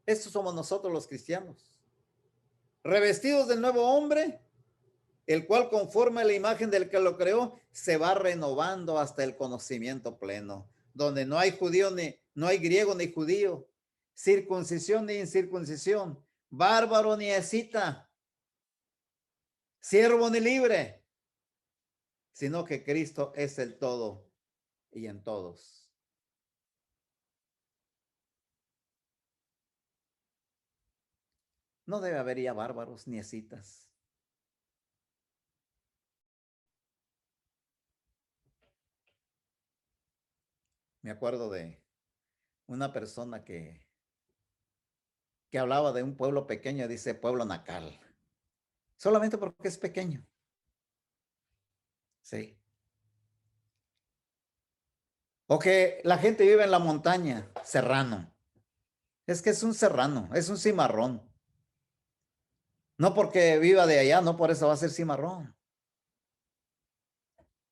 Speaker 1: Estos somos nosotros los cristianos, revestidos del nuevo hombre, el cual conforme a la imagen del que lo creó, se va renovando hasta el conocimiento pleno, donde no hay judío no hay griego ni judío, circuncisión ni incircuncisión, bárbaro ni escita, siervo ni libre, sino que Cristo es el todo y en todos. No debe haber ya bárbaros ni escitas. Me acuerdo de una persona que hablaba de un pueblo pequeño, dice pueblo nacal, solamente porque es pequeño. Sí. O que la gente vive en la montaña, serrano. Es que es un serrano, es un cimarrón. No porque viva de allá, no por eso va a ser cimarrón.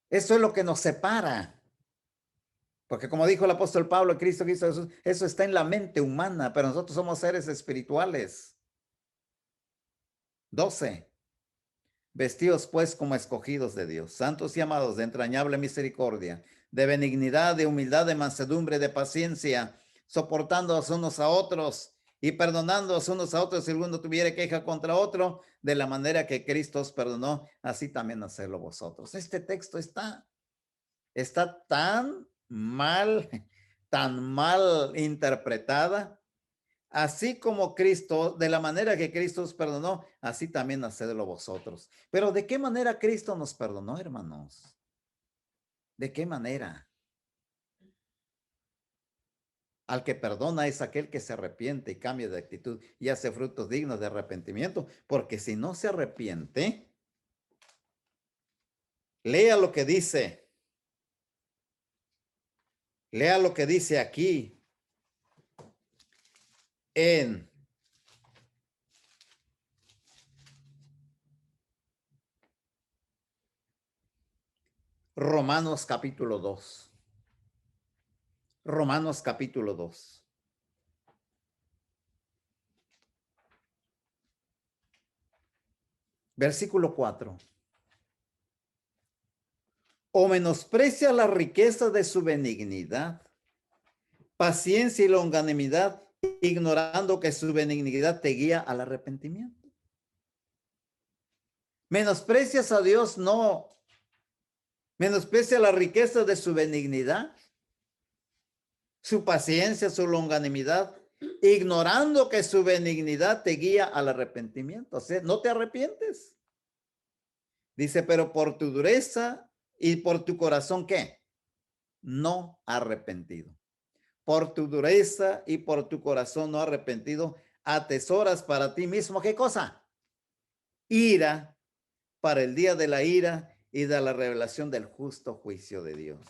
Speaker 1: Eso es lo que nos separa. Porque como dijo el apóstol Pablo, Cristo Jesús, eso está en la mente humana, pero nosotros somos seres espirituales. 12. Vestidos pues como escogidos de Dios, santos y amados de entrañable misericordia, de benignidad, de humildad, de mansedumbre, de paciencia, soportándoos unos a otros y perdonándoos unos a otros si alguno tuviera queja contra otro, de la manera que Cristo os perdonó, así también hacedlo vosotros. Este texto está tan mal interpretada. Así como Cristo, de la manera que Cristo os perdonó, así también hacedlo vosotros. Pero ¿de qué manera Cristo nos perdonó, hermanos? ¿De qué manera? Al que perdona es aquel que se arrepiente y cambia de actitud y hace frutos dignos de arrepentimiento, porque si no se arrepiente, lea lo que dice, lea lo que dice aquí en Romanos capítulo 2. Romanos capítulo 2. Versículo 4. O menosprecia la riqueza de su benignidad, paciencia y longanimidad, ignorando que su benignidad te guía al arrepentimiento. Menosprecias a Dios, no. Menosprecia la riqueza de su benignidad, su paciencia, su longanimidad, ignorando que su benignidad te guía al arrepentimiento. O sea, no te arrepientes. Dice, pero por tu dureza y por tu corazón, ¿qué? No arrepentido. Por tu dureza y por tu corazón no arrepentido, atesoras para ti mismo, ¿qué cosa? Ira, para el día de la ira y de la revelación del justo juicio de Dios,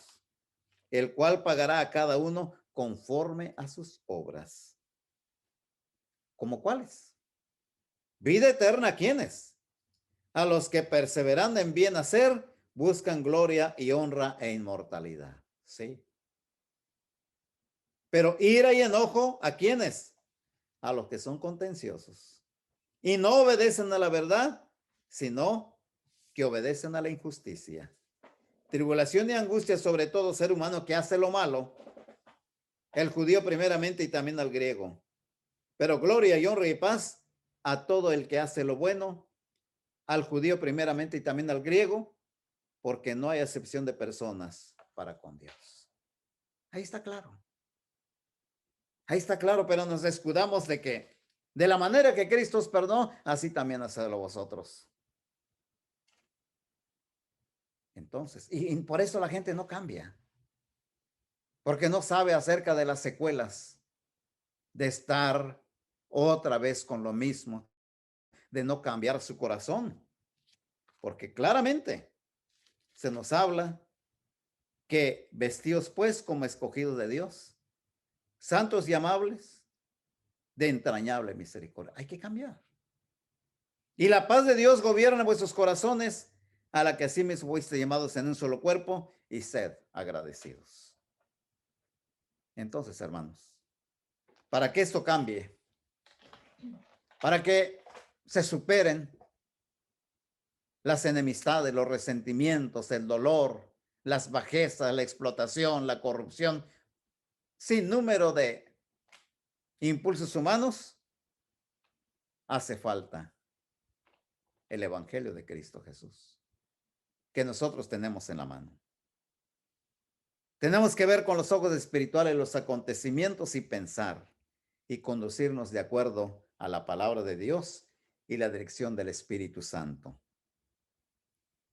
Speaker 1: el cual pagará a cada uno conforme a sus obras. ¿Cómo cuáles? Vida eterna, ¿quiénes? A los que perseverando en bien hacer, buscan gloria y honra e inmortalidad. Sí. Pero ira y enojo, ¿a quiénes? A los que son contenciosos y no obedecen a la verdad, sino que obedecen a la injusticia. Tribulación y angustia sobre todo ser humano que hace lo malo, el judío primeramente y también al griego. Pero gloria y honra y paz a todo el que hace lo bueno, al judío primeramente y también al griego, porque no hay acepción de personas para con Dios. Ahí está claro. Ahí está claro, pero nos escudamos de que de la manera que Cristo os perdonó, así también hacedlo vosotros. Entonces, y por eso la gente no cambia, porque no sabe acerca de las secuelas de estar otra vez con lo mismo, de no cambiar su corazón, porque claramente se nos habla que vestidos pues como escogidos de Dios, santos y amables, de entrañable misericordia. Hay que cambiar. Y la paz de Dios gobierna vuestros corazones, a la que así mismo fuiste llamados en un solo cuerpo, y sed agradecidos. Entonces, hermanos, para que esto cambie, para que se superen las enemistades, los resentimientos, el dolor, las bajezas, la explotación, la corrupción, sin número de impulsos humanos, hace falta el Evangelio de Cristo Jesús, que nosotros tenemos en la mano. Tenemos que ver con los ojos espirituales los acontecimientos y pensar y conducirnos de acuerdo a la palabra de Dios y la dirección del Espíritu Santo.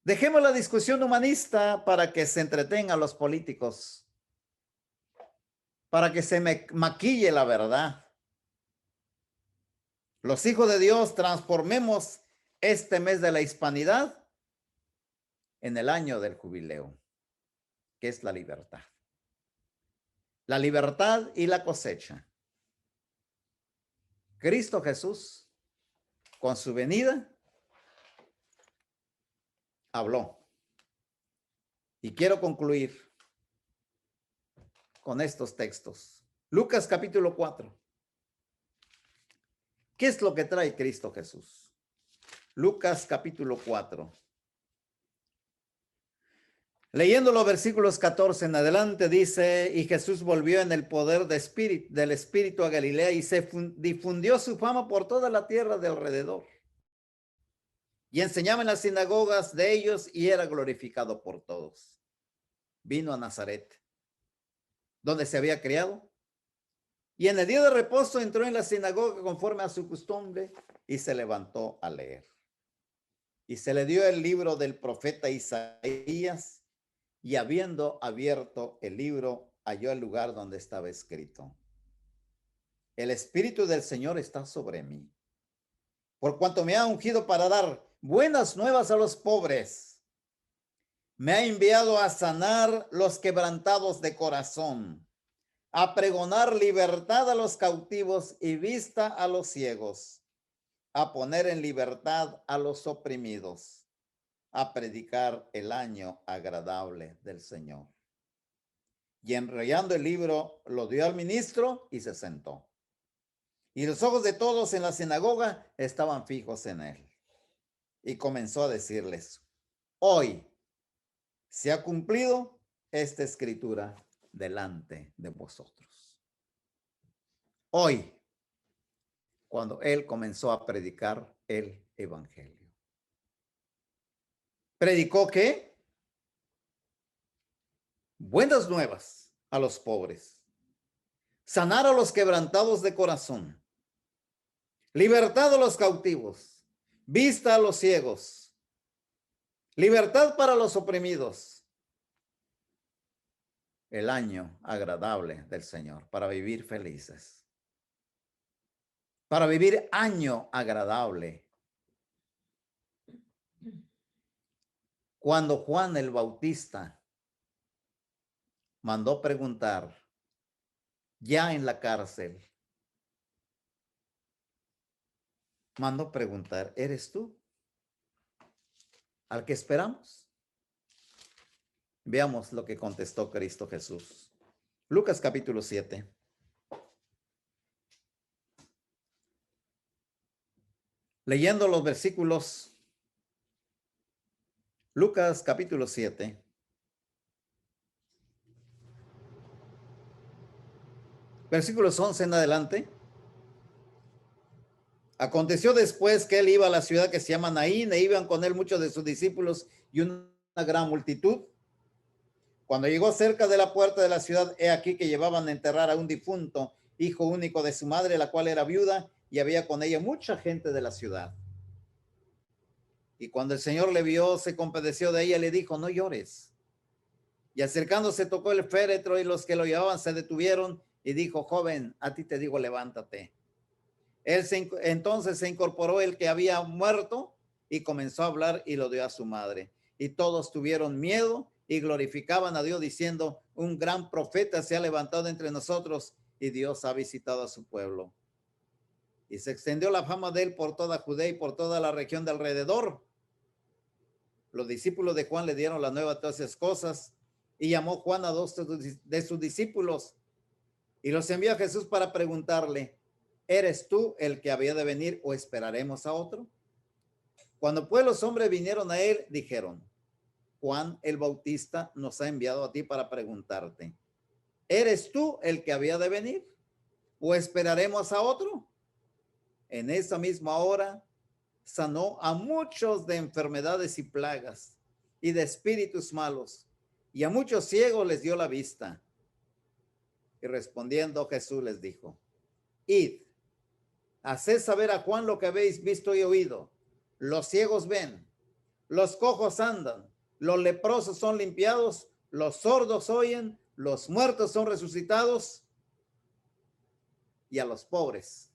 Speaker 1: Dejemos la discusión humanista para que se entretengan los políticos, para que se maquille la verdad. Los hijos de Dios transformemos este mes de la hispanidad en el año del jubileo, que es la libertad. La libertad y la cosecha. Cristo Jesús, con su venida, habló. Y quiero concluir con estos textos. Lucas capítulo 4. ¿Qué es lo que trae Cristo Jesús? Lucas capítulo 4. Leyendo los versículos 14 en adelante dice, y Jesús volvió en el poder del Espíritu a Galilea y se difundió su fama por toda la tierra de alrededor. Y enseñaba en las sinagogas de ellos y era glorificado por todos. Vino a Nazaret, donde se había criado. Y en el día de reposo entró en la sinagoga conforme a su costumbre y se levantó a leer. Y se le dio el libro del profeta Isaías. Y habiendo abierto el libro, halló el lugar donde estaba escrito: el Espíritu del Señor está sobre mí, por cuanto me ha ungido para dar buenas nuevas a los pobres. Me ha enviado a sanar los quebrantados de corazón, a pregonar libertad a los cautivos y vista a los ciegos, a poner en libertad a los oprimidos, a predicar el año agradable del Señor. Y enrollando el libro, lo dio al ministro y se sentó. Y los ojos de todos en la sinagoga estaban fijos en él. Y comenzó a decirles: hoy se ha cumplido esta escritura delante de vosotros. Hoy, cuando él comenzó a predicar el evangelio. ¿Predicó qué? Buenas nuevas a los pobres, sanar a los quebrantados de corazón, libertad a los cautivos, vista a los ciegos, libertad para los oprimidos, el año agradable del Señor, para vivir felices, para vivir año agradable. Cuando Juan el Bautista mandó preguntar, ya en la cárcel, mandó preguntar: ¿eres tú al que esperamos? Veamos lo que contestó Cristo Jesús. Lucas capítulo 7. Leyendo los versículos, Lucas capítulo 7. Versículos 11 en adelante. Aconteció después que él iba a la ciudad que se llama Naín, e iban con él muchos de sus discípulos y una gran multitud. Cuando llegó cerca de la puerta de la ciudad, he aquí que llevaban a enterrar a un difunto, hijo único de su madre, la cual era viuda, y había con ella mucha gente de la ciudad. Y cuando el Señor le vio, se compadeció de ella y le dijo: no llores. Y acercándose tocó el féretro, y los que lo llevaban se detuvieron, y dijo: joven, a ti te digo, levántate. Entonces se incorporó el que había muerto y comenzó a hablar y lo dio a su madre. Y todos tuvieron miedo y glorificaban a Dios diciendo: un gran profeta se ha levantado entre nosotros y Dios ha visitado a su pueblo. Y se extendió la fama de él por toda Judea y por toda la región de alrededor. Los discípulos de Juan le dieron la nueva de todas esas cosas y llamó Juan a 2 de sus discípulos y los envió a Jesús para preguntarle: ¿eres tú el que había de venir o esperaremos a otro? Cuando pues los hombres vinieron a él, dijeron: Juan el Bautista nos ha enviado a ti para preguntarte: ¿eres tú el que había de venir o esperaremos a otro? En esa misma hora sanó a muchos de enfermedades y plagas y de espíritus malos, y a muchos ciegos les dio la vista. Y respondiendo Jesús les dijo: id, haced saber a Juan lo que habéis visto y oído. Los ciegos ven, los cojos andan, los leprosos son limpiados, los sordos oyen, los muertos son resucitados, y a los pobres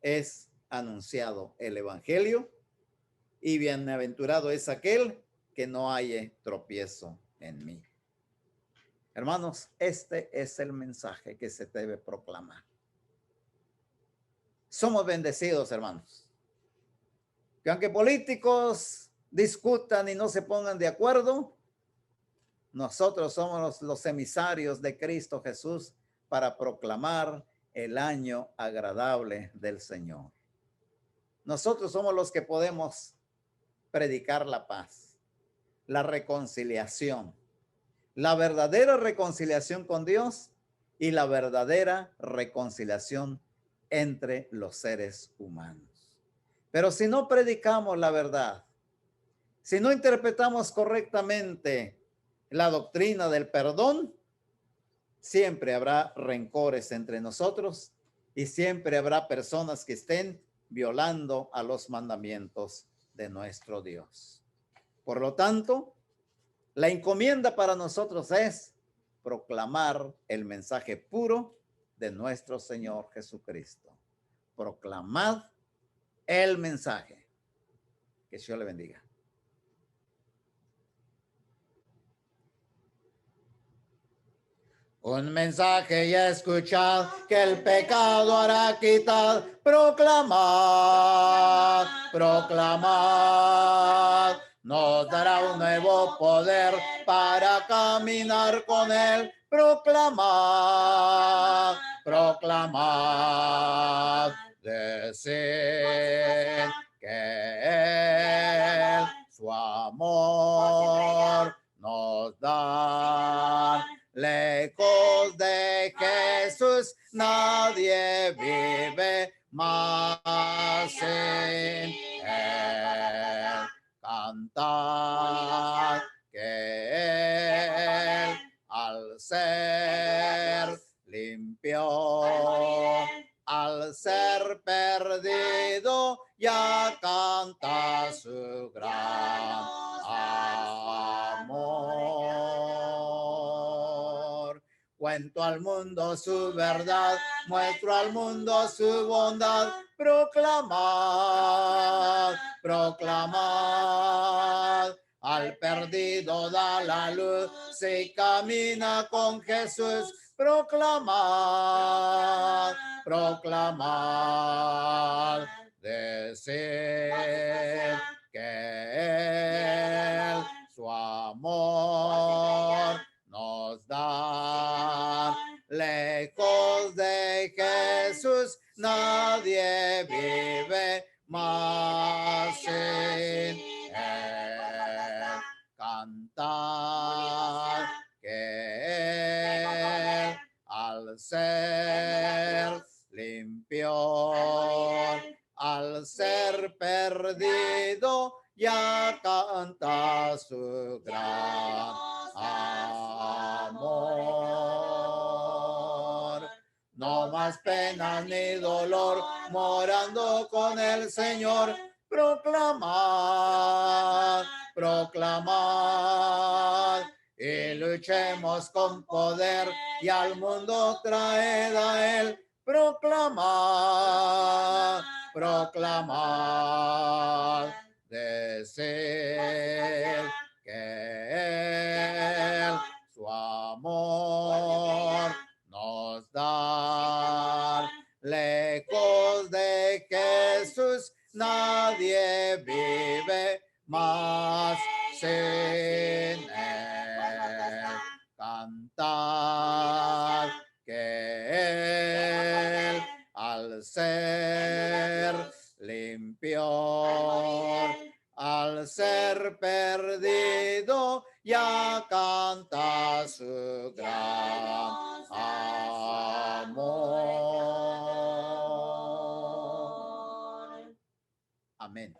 Speaker 1: es anunciado el evangelio, y bienaventurado es aquel que no halle tropiezo en mí. Hermanos, este es el mensaje que se debe proclamar. Somos bendecidos, hermanos, que aunque políticos discutan y no se pongan de acuerdo, nosotros somos los emisarios de Cristo Jesús para proclamar el año agradable del Señor. nosotros somos los que podemos predicar la paz, la reconciliación, la verdadera reconciliación con Dios y la verdadera reconciliación entre los seres humanos. Pero si no predicamos la verdad, si no interpretamos correctamente la doctrina del perdón, siempre habrá rencores entre nosotros y siempre habrá personas que estén violando a los mandamientos de nuestro Dios. Por lo tanto, la encomienda para nosotros es proclamar el mensaje puro de nuestro Señor Jesucristo. Proclamad el mensaje. Que Dios le bendiga. Un mensaje ya escuchad, que el pecado hará quitar. Proclamad, proclamad. Nos dará un nuevo poder para caminar con él. Proclamad, proclamad. Decid que él, su amor nos da. Lejos de Jesús nadie vive más sin él. Cantad que él, al ser limpio, al ser perdido, ya canta su gran amor. Cuento al mundo su verdad, muestro al mundo su bondad. Proclamad, proclamad. Al perdido da la luz, si camina con Jesús. Proclamad, proclamad. Decid que él, su amor nos da. Lejos de Jesús nadie vive más sin él. Cantad que él, al ser limpio, al ser perdido, ya canta su gran amor. No más pena ni dolor, morando con el Señor. Proclamad, proclamad, y luchemos con poder, y al mundo traed a él. Proclamad, proclamad. Decid que él, su amor nos da. Lejos de Jesús nadie vive más sin él. Cantad que él, al ser limpio, al ser perdido, ya canta su gran amor. Amén.